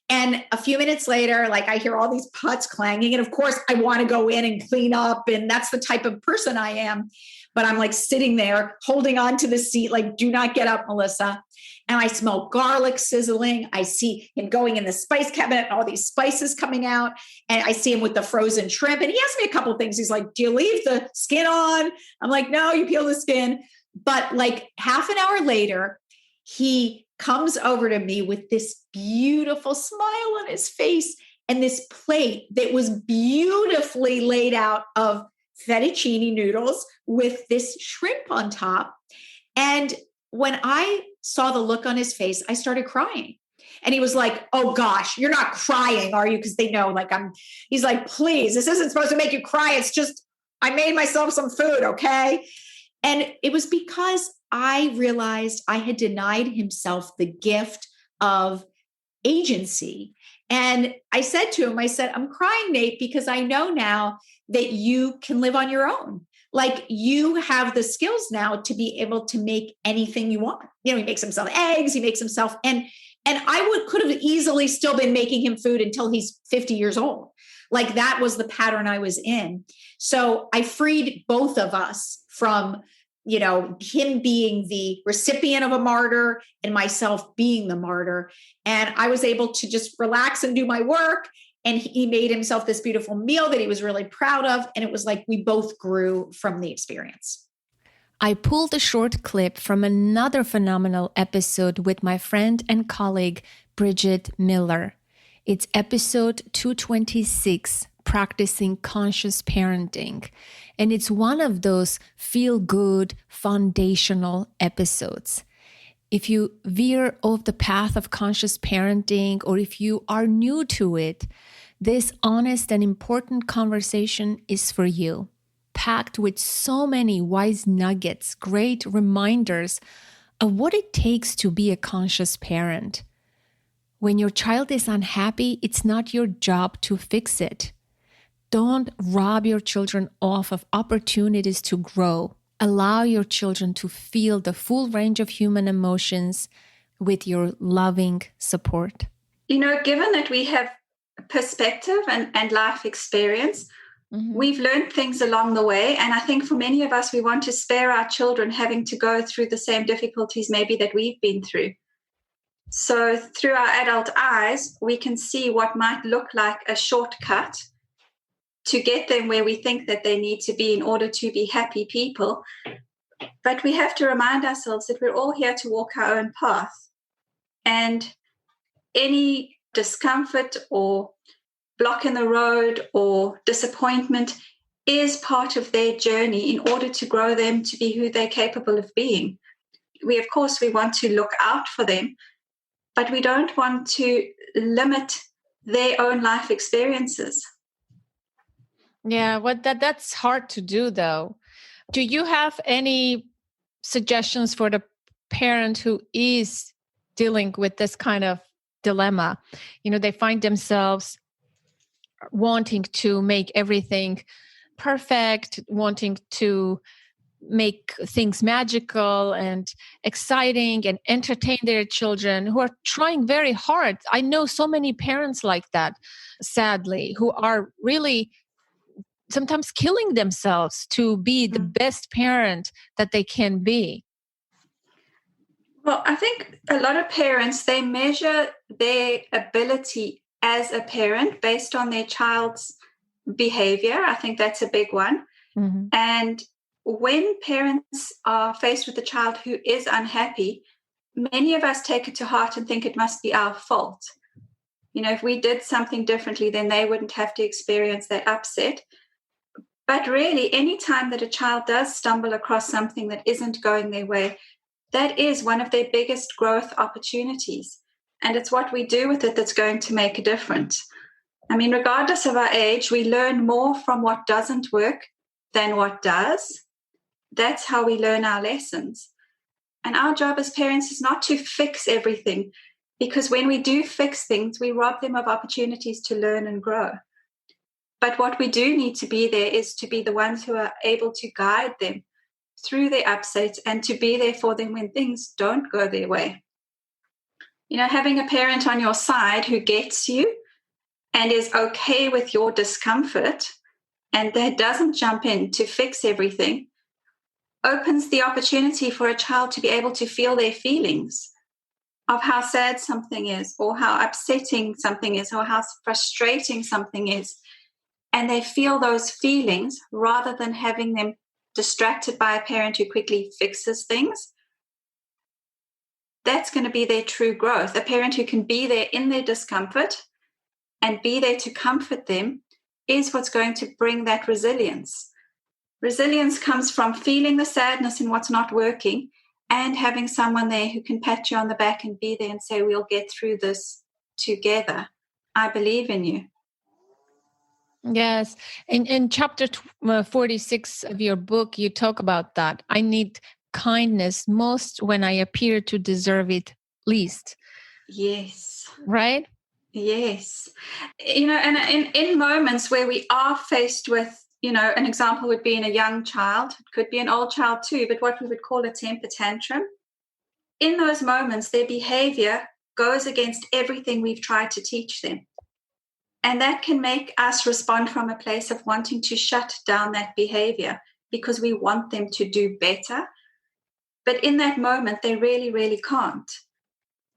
And a few minutes later, I hear all these pots clanging. And of course, I want to go in and clean up. And that's the type of person I am. But I'm sitting there holding on to the seat, "Do not get up, Melisa." And I smell garlic sizzling. I see him going in the spice cabinet, and all these spices coming out. And I see him with the frozen shrimp. And he asked me a couple of things. He's like, "Do you leave the skin on?" I'm like, "No, you peel the skin." But half an hour later, he comes over to me with this beautiful smile on his face and this plate that was beautifully laid out of fettuccine noodles with this shrimp on top. And when I saw the look on his face, I started crying. And he was like, "Oh gosh, you're not crying, are you?" Because they know he's like, "Please, this isn't supposed to make you cry. It's just, I made myself some food, okay?" And it was because I realized I had denied himself the gift of agency. And I said to him, "I'm crying, Nate, because I know now that you can live on your own. You have the skills now to be able to make anything you want." He makes himself eggs, he makes himself, and I could have easily still been making him food until he's 50 years old. That was the pattern I was in. So I freed both of us from him being the recipient of a martyr and myself being the martyr. And I was able to just relax and do my work. And he made himself this beautiful meal that he was really proud of. And it was we both grew from the experience. I pulled a short clip from another phenomenal episode with my friend and colleague, Bridgett Miller. It's episode 226, Practicing Conscious Parenting. And it's one of those feel-good, foundational episodes. If you veer off the path of conscious parenting, or if you are new to it, this honest and important conversation is for you, packed with so many wise nuggets, great reminders of what it takes to be a conscious parent. When your child is unhappy, it's not your job to fix it. Don't rob your children off of opportunities to grow. Allow your children to feel the full range of human emotions with your loving support. Given that we have perspective and life experience, we've learned things along the way. And I think for many of us, we want to spare our children having to go through the same difficulties maybe that we've been through. So through our adult eyes, we can see what might look like a shortcut to get them where we think that they need to be in order to be happy people. But we have to remind ourselves that we're all here to walk our own path. And any discomfort or block in the road or disappointment is part of their journey in order to grow them to be who they're capable of being. We want to look out for them, but we don't want to limit their own life experiences. Yeah, that's hard to do, though. Do you have any suggestions for the parent who is dealing with this kind of dilemma? They find themselves wanting to make everything perfect, wanting to make things magical and exciting and entertain their children, who are trying very hard. I know so many parents like that, sadly, who are really sometimes killing themselves to be the best parent that they can be. Well, I think a lot of parents, they measure their ability as a parent based on their child's behavior. I think that's a big one. Mm-hmm. And when parents are faced with a child who is unhappy, many of us take it to heart and think it must be our fault. If we did something differently, then they wouldn't have to experience that upset. But really, any time that a child does stumble across something that isn't going their way, that is one of their biggest growth opportunities. And it's what we do with it that's going to make a difference. Regardless of our age, we learn more from what doesn't work than what does. That's how we learn our lessons. And our job as parents is not to fix everything, because when we do fix things, we rob them of opportunities to learn and grow. But what we do need to be there is to be the ones who are able to guide them through their upsets and to be there for them when things don't go their way. Having a parent on your side who gets you and is okay with your discomfort and that doesn't jump in to fix everything opens the opportunity for a child to be able to feel their feelings of how sad something is, or how upsetting something is, or how frustrating something is. And they feel those feelings rather than having them distracted by a parent who quickly fixes things. That's going to be their true growth. A parent who can be there in their discomfort and be there to comfort them is what's going to bring that resilience. Resilience comes from feeling the sadness in what's not working and having someone there who can pat you on the back and be there and say, we'll get through this together. I believe in you. Yes. In chapter 46 of your book, you talk about that. I need kindness most when I appear to deserve it least. Yes. Right? Yes. And in moments where we are faced with, an example would be in a young child, it could be an old child too, but what we would call a temper tantrum. In those moments, their behavior goes against everything we've tried to teach them. And that can make us respond from a place of wanting to shut down that behavior because we want them to do better. But in that moment, they really, really can't.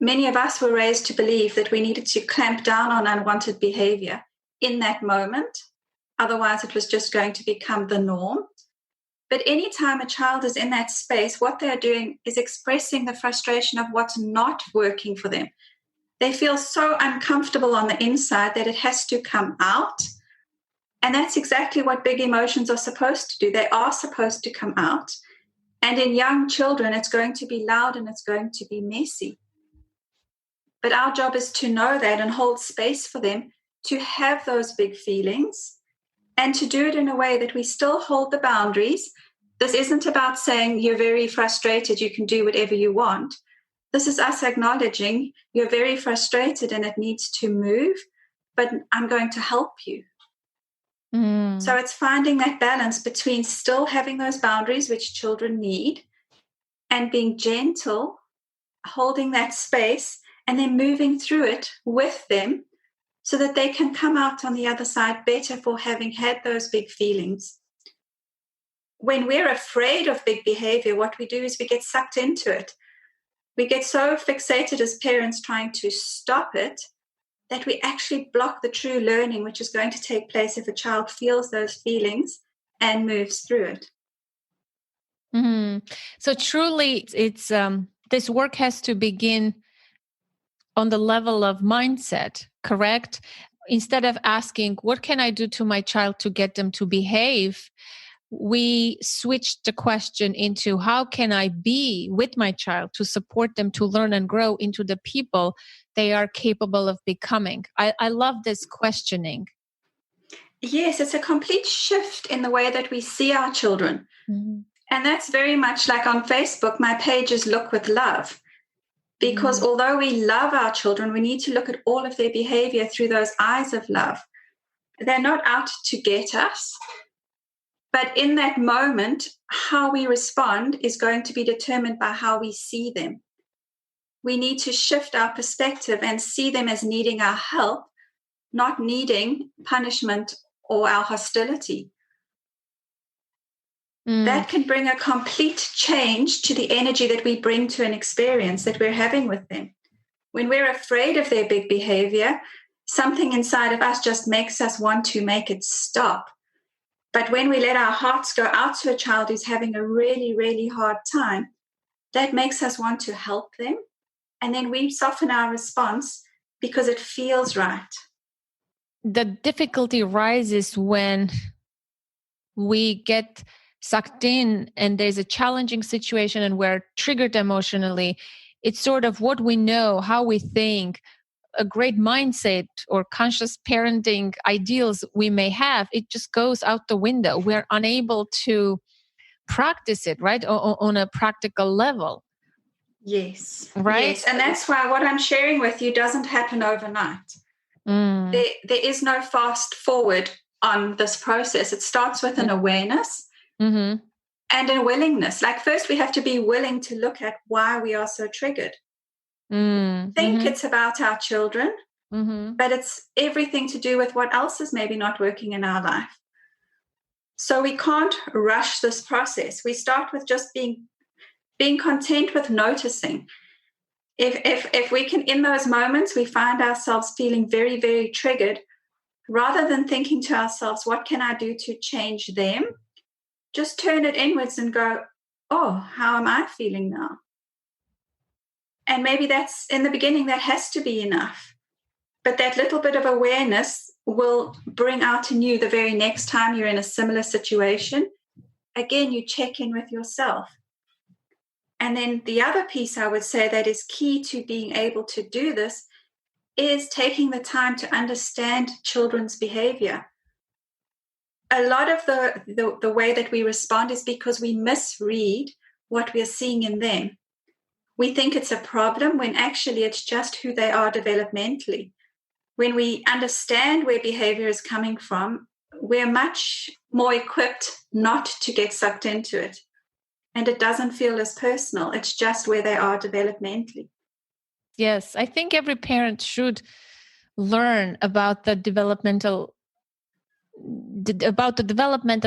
Many of us were raised to believe that we needed to clamp down on unwanted behavior in that moment. Otherwise, it was just going to become the norm. But anytime a child is in that space, what they're doing is expressing the frustration of what's not working for them. They feel so uncomfortable on the inside that it has to come out. And that's exactly what big emotions are supposed to do. They are supposed to come out. And in young children, it's going to be loud and it's going to be messy. But our job is to know that and hold space for them to have those big feelings and to do it in a way that we still hold the boundaries. This isn't about saying you're very frustrated, you can do whatever you want. This is us acknowledging you're very frustrated and it needs to move, but I'm going to help you. So it's finding that balance between still having those boundaries, which children need, and being gentle, holding that space, and then moving through it with them so that they can come out on the other side better for having had those big feelings. When we're afraid of big behavior, what we do is we get sucked into it. We get so fixated as parents trying to stop it that we actually block the true learning which is going to take place if a child feels those feelings and moves through it. So truly, it's this work has to begin on the level of mindset, correct? Instead of asking, what can I do to my child to get them to behave? We switched the question into how can I be with my child to support them to learn and grow into the people they are capable of becoming. I love this questioning. Yes, it's a complete shift in the way that we see our children. Mm-hmm. And that's very much like on Facebook, my page is Look with Love. Because although we love our children, we need to look at all of their behavior through those eyes of love. They're not out to get us. But in that moment, how we respond is going to be determined by how we see them. We need to shift our perspective and see them as needing our help, not needing punishment or our hostility. That can bring a complete change to the energy that we bring to an experience that we're having with them. When we're afraid of their big behavior, something inside of us just makes us want to make it stop. But when we let our hearts go out to a child who's having a really, really hard time, that makes us want to help them. And then we soften our response because it feels right. The difficulty rises when we get sucked in and there's a challenging situation and we're triggered emotionally. It's sort of what we know, how we think, a great mindset or conscious parenting ideals we may have, it just goes out the window. We're unable to practice it, right, on a practical level. Yes. Right? Yes. And that's why what I'm sharing with you doesn't happen overnight. There is no fast forward on this process. It starts with an awareness and a willingness. Like first we have to be willing to look at why we are so triggered. Think it's about our children, but it's everything to do with what else is maybe not working in our life. So we can't rush this process. We start with just being content with noticing. If we can, in those moments, we find ourselves feeling very, very triggered, rather than thinking to ourselves, what can I do to change them? Just turn it inwards and go, oh, how am I feeling now? And maybe that's, in the beginning, that has to be enough. But that little bit of awareness will bring out in you the very next time you're in a similar situation. Again, you check in with yourself. And then the other piece I would say that is key to being able to do this is taking the time to understand children's behavior. A lot of the way that we respond is because we misread what we're seeing in them. We think it's a problem when actually it's just who they are developmentally. When we understand where behavior is coming from, we're much more equipped not to get sucked into it. And it doesn't feel as personal. It's just where they are developmentally. Yes, I think every parent should learn about the development of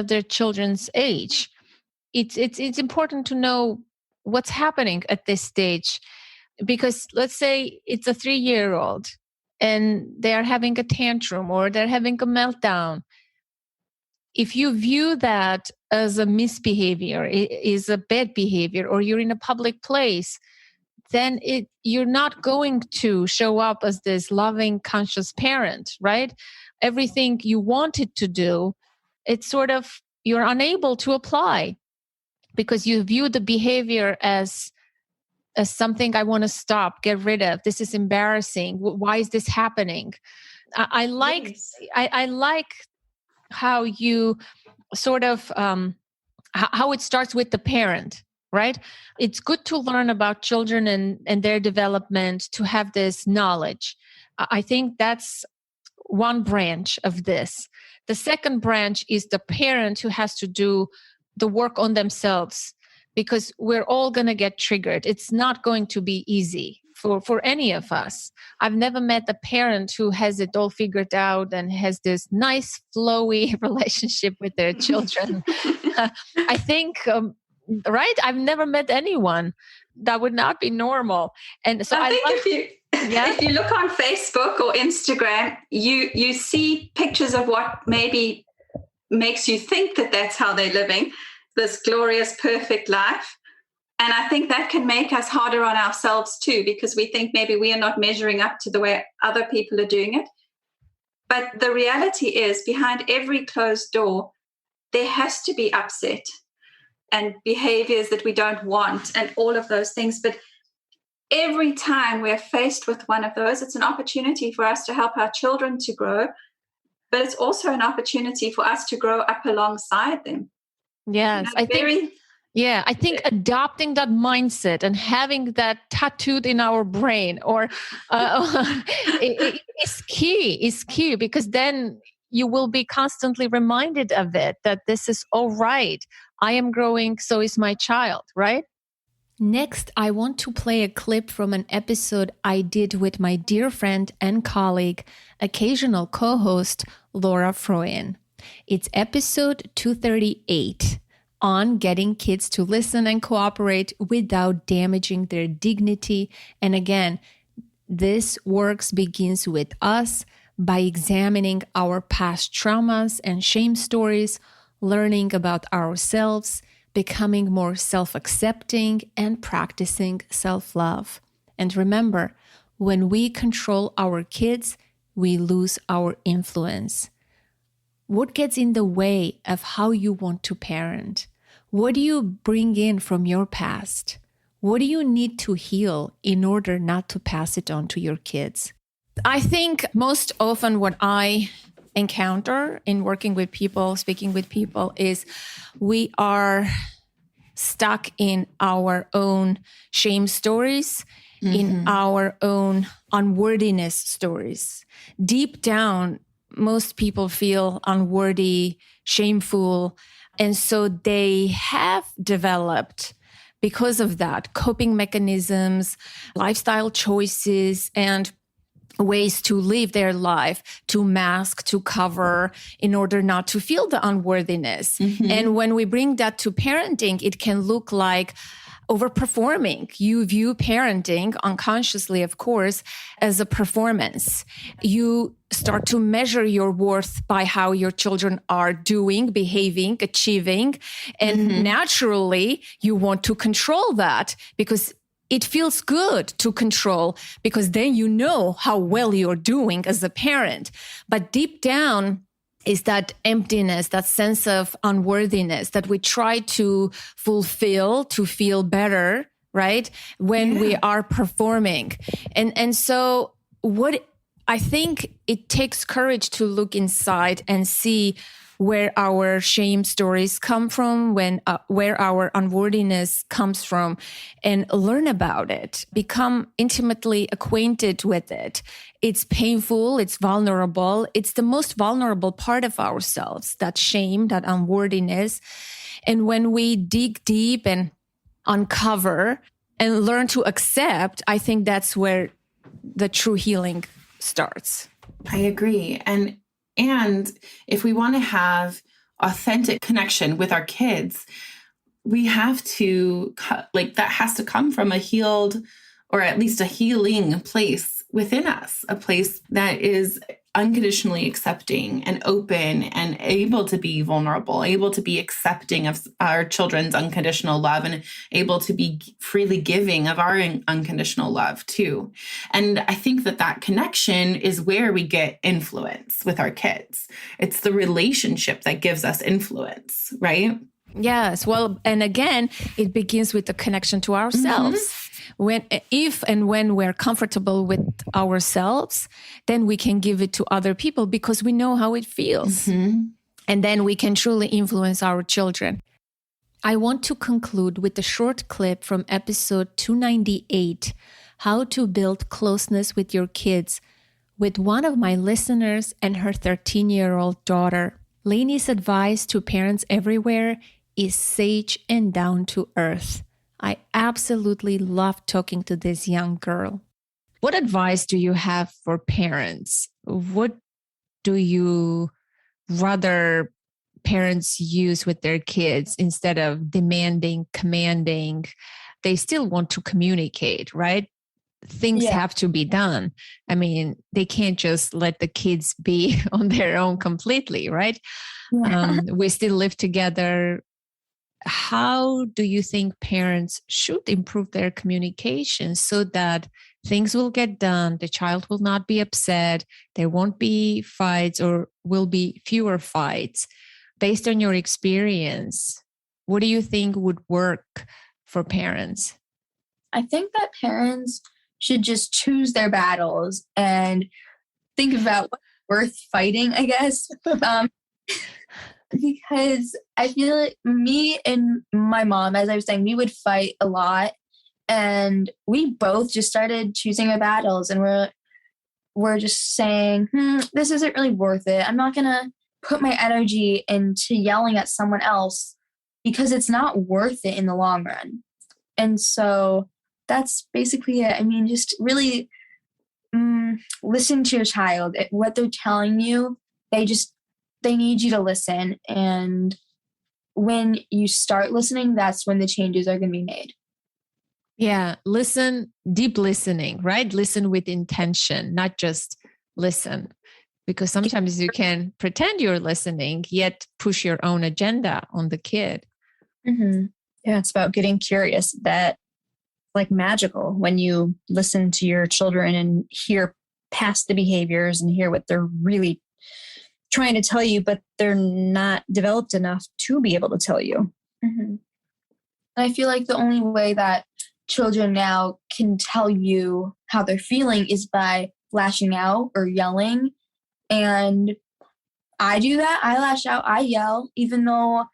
their children's age. It's important to know what's happening at this stage, because let's say it's a 3-year-old and they're having a tantrum or they're having a meltdown. If you view that as a misbehavior, is a bad behavior, or you're in a public place, then you're not going to show up as this loving, conscious parent, right? Everything you wanted to do, it's sort of, you're unable to apply because you view the behavior as something I want to stop, get rid of. This is embarrassing. Why is this happening? I like how you sort of, how it starts with the parent, right? It's good to learn about children and their development, to have this knowledge. I think that's one branch of this. The second branch is the parent who has to do the work on themselves, because we're all going to get triggered. It's not going to be easy for any of us. I've never met a parent who has it all figured out and has this nice, flowy relationship with their children. I think, right? I've never met anyone. That would not be normal. And so I think if you look on Facebook or Instagram, you see pictures of what maybe makes you think that that's how they're living. this glorious, perfect life. And I think that can make us harder on ourselves too, because we think maybe we are not measuring up to the way other people are doing it. But the reality is, behind every closed door, there has to be upset and behaviors that we don't want and all of those things. But every time we're faced with one of those, it's an opportunity for us to help our children to grow, but it's also an opportunity for us to grow up alongside them. Yes, I think adopting that mindset and having that tattooed in our brain is key, because then you will be constantly reminded of it, that this is all right. I am growing, so is my child, right? Next, I want to play a clip from an episode I did with my dear friend and colleague, occasional co-host, Laura Froyen. It's episode 238 on getting kids to listen and cooperate without damaging their dignity. And again, this work begins with us by examining our past traumas and shame stories, learning about ourselves, becoming more self-accepting, and practicing self-love. And remember, when we control our kids, we lose our influence. What gets in the way of how you want to parent? What do you bring in from your past? What do you need to heal in order not to pass it on to your kids? I think most often what I encounter in working with people, speaking with people, is we are stuck in our own shame stories, in our own unworthiness stories. Deep down, most people feel unworthy, shameful, and so they have developed, because of that, coping mechanisms, lifestyle choices, and ways to live their life, to mask, to cover, in order not to feel the unworthiness. And when we bring that to parenting, it can look like overperforming. You view parenting, unconsciously, of course, as a performance. You start to measure your worth by how your children are doing, behaving, achieving. And naturally, you want to control that because it feels good to control, because then you know how well you're doing as a parent. But deep down is that emptiness, that sense of unworthiness that we try to fulfill to feel better, right? When we are performing. And so what I think it takes courage to look inside and see where our shame stories come from, where our unworthiness comes from, and learn about it, become intimately acquainted with it. It's painful, it's vulnerable, it's the most vulnerable part of ourselves, that shame, that unworthiness. And when we dig deep and uncover and learn to accept, I think that's where the true healing starts. I agree. And if we want to have authentic connection with our kids, we have to, that has to come from a healed, or at least a healing place within us, a place that is unconditionally accepting and open and able to be vulnerable, able to be accepting of our children's unconditional love, and able to be freely giving of our unconditional love too. And I think that connection is where we get influence with our kids. It's the relationship that gives us influence, right? Yes. Well, and again, it begins with the connection to ourselves. If and when we're comfortable with ourselves, then we can give it to other people because we know how it feels. And then we can truly influence our children. I want to conclude with a short clip from episode 298, How to Build Closeness with Your Kids, with one of my listeners and her 13-year-old daughter. Laney's advice to parents everywhere is sage and down to earth. I absolutely love talking to this young girl. What advice do you have for parents? What do you rather parents use with their kids instead of demanding, commanding? They still want to communicate, right? Things have to be done. I mean, they can't just let the kids be on their own completely, right? We still live together. how do you think parents should improve their communication so that things will get done, the child will not be upset, there won't be fights or will be fewer fights? Based on your experience, what do you think would work for parents? I think that parents should just choose their battles and think about what's worth fighting, I guess. Because I feel like me and my mom, as I was saying, we would fight a lot. And we both just started choosing our battles. And we're just saying, this isn't really worth it. I'm not going to put my energy into yelling at someone else because it's not worth it in the long run. And so that's basically it. I mean, just really listen to your child. What they're telling you, they need you to listen. And when you start listening, that's when the changes are going to be made. Yeah. Listen, deep listening, right? Listen with intention, not just listen. Because sometimes you can pretend you're listening, yet push your own agenda on the kid. Mm-hmm. Yeah, it's about getting curious. That like magical when you listen to your children and hear past the behaviors and hear what they're really trying to tell you, but they're not developed enough to be able to tell you. Mm-hmm. I feel like the only way that children now can tell you how they're feeling is by lashing out or yelling. And I do that. I lash out. I yell, even though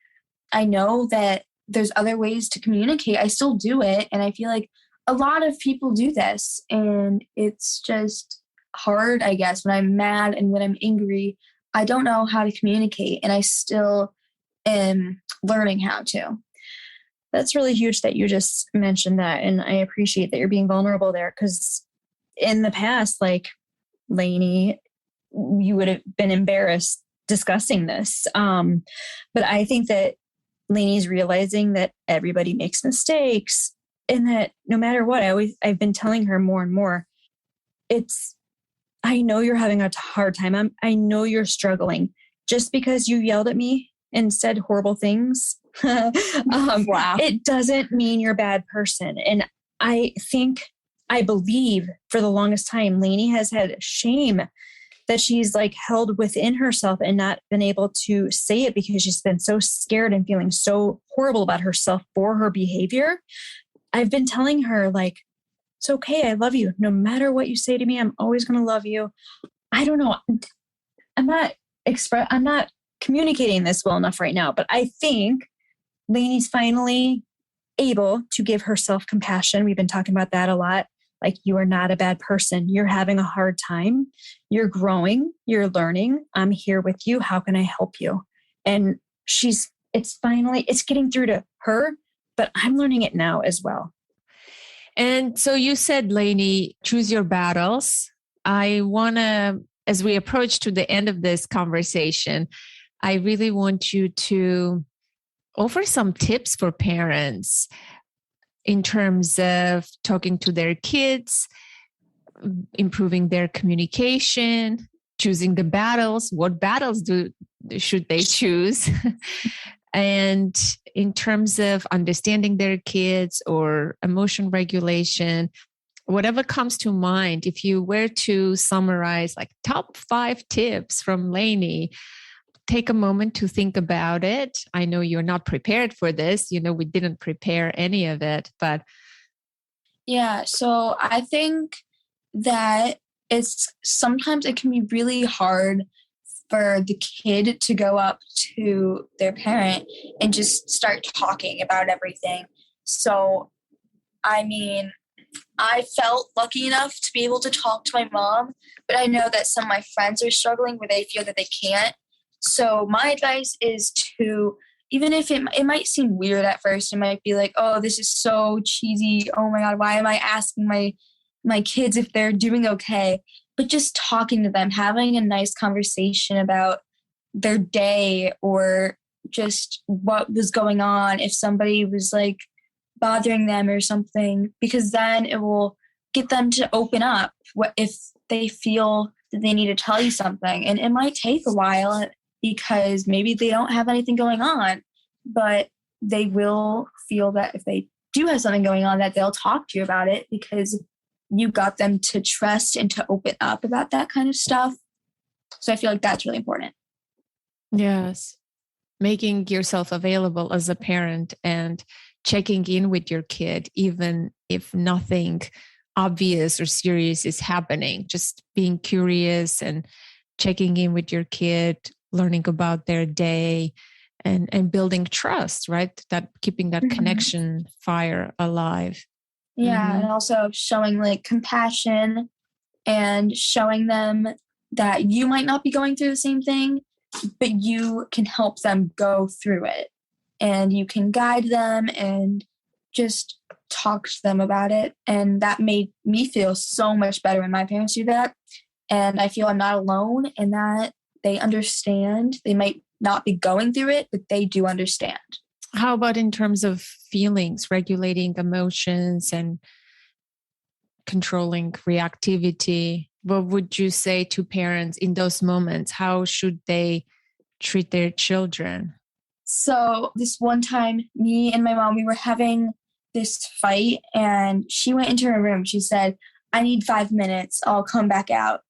I know that there's other ways to communicate. I still do it. And I feel like a lot of people do this. And it's just hard, I guess, when I'm mad and when I'm angry. I don't know how to communicate, and I still am learning how to. That's really huge that you just mentioned that. And I appreciate that you're being vulnerable there, because in the past, like Laney, you would have been embarrassed discussing this. But I think that Laney's realizing that everybody makes mistakes, and that no matter what, I've been telling her more and more, I know you're having a hard time. I know you're struggling. Just because you yelled at me and said horrible things, wow. It doesn't mean you're a bad person. And I believe for the longest time, Laney has had shame that she's like held within herself and not been able to say it because she's been so scared and feeling so horrible about herself for her behavior. I've been telling her, like, it's okay. I love you. No matter what you say to me, I'm always going to love you. I don't know. I'm not communicating this well enough right now, but I think Laney's finally able to give herself compassion. We've been talking about that a lot. Like, you are not a bad person. You're having a hard time. You're growing. You're learning. I'm here with you. How can I help you? And it's getting through to her, but I'm learning it now as well. And so you said, Laney, choose your battles. I want to, as we approach to the end of this conversation, I really want you to offer some tips for parents in terms of talking to their kids, improving their communication, choosing the battles. What battles should they choose? And in terms of understanding their kids or emotion regulation, whatever comes to mind, if you were to summarize like top 5 tips from Laney, take a moment to think about it. I know you're not prepared for this. We didn't prepare any of it, but. Yeah, so I think that sometimes it can be really hard for the kid to go up to their parent and just start talking about everything. So, I mean, I felt lucky enough to be able to talk to my mom, but I know that some of my friends are struggling where they feel that they can't. So my advice is to, even if it might seem weird at first, it might be like, oh, this is so cheesy. Oh my God, why am I asking my kids if they're doing okay? But just talking to them, having a nice conversation about their day or just what was going on, if somebody was like bothering them or something, because then it will get them to open up if they feel that they need to tell you something. And it might take a while because maybe they don't have anything going on, but they will feel that if they do have something going on, that they'll talk to you about it because you got them to trust and to open up about that kind of stuff. So I feel like that's really important. Yes. Making yourself available as a parent and checking in with your kid, even if nothing obvious or serious is happening, just being curious and checking in with your kid, learning about their day and building trust, right? That keeping that connection fire alive. Yeah. And also showing like compassion and showing them that you might not be going through the same thing, but you can help them go through it and you can guide them and just talk to them about it. And that made me feel so much better when my parents do that. And I feel I'm not alone and that they understand. They might not be going through it, but they do understand. How about in terms of feelings, regulating emotions and controlling reactivity? What would you say to parents in those moments? How should they treat their children? So this one time, me and my mom, we were having this fight and she went into her room. She said, "I need 5 minutes. I'll come back out."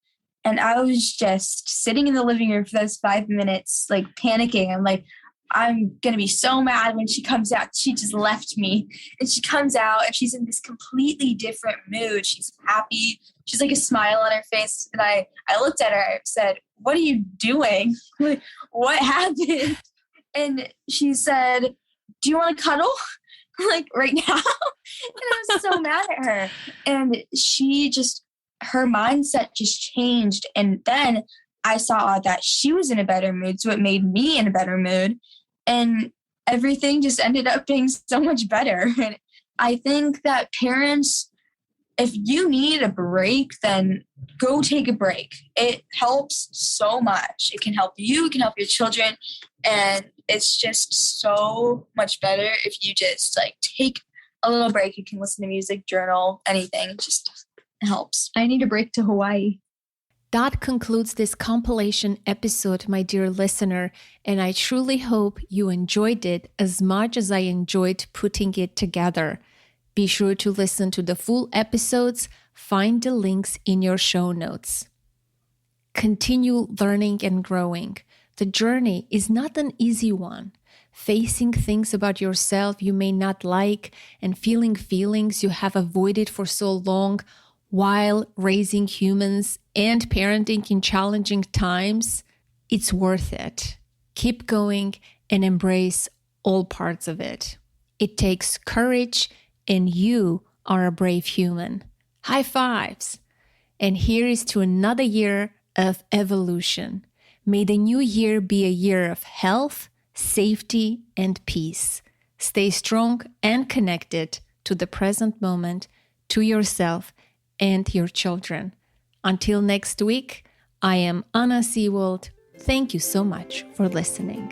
And I was just sitting in the living room for those 5 minutes, like panicking. I'm like, I'm going to be so mad when she comes out. She just left me. And she comes out and she's in this completely different mood. She's happy. She's like a smile on her face. And I looked at her, I said, "What are you doing? Like, what happened?" And she said, "Do you want to cuddle? Like right now?" And I was so mad at her. And her mindset just changed. And then I saw that she was in a better mood. So it made me in a better mood. And everything just ended up being so much better. And I think that parents, if you need a break, then go take a break. It helps so much. It can help you, it can help your children. And it's just so much better if you just like take a little break. You can listen to music, journal, anything. It just helps. I need a break to Hawaii. That concludes this compilation episode, my dear listener, and I truly hope you enjoyed it as much as I enjoyed putting it together. Be sure to listen to the full episodes. Find the links in your show notes. Continue learning and growing. The journey is not an easy one. Facing things about yourself you may not like and feeling feelings you have avoided for so long while raising humans and parenting in challenging times, it's worth it. Keep going and embrace all parts of it. It takes courage, and you are a brave human. High fives! And here is to another year of evolution. May the new year be a year of health, safety, and peace. Stay strong and connected to the present moment, to yourself, and your children. Until next week, I am Anna Seewald. Thank you so much for listening.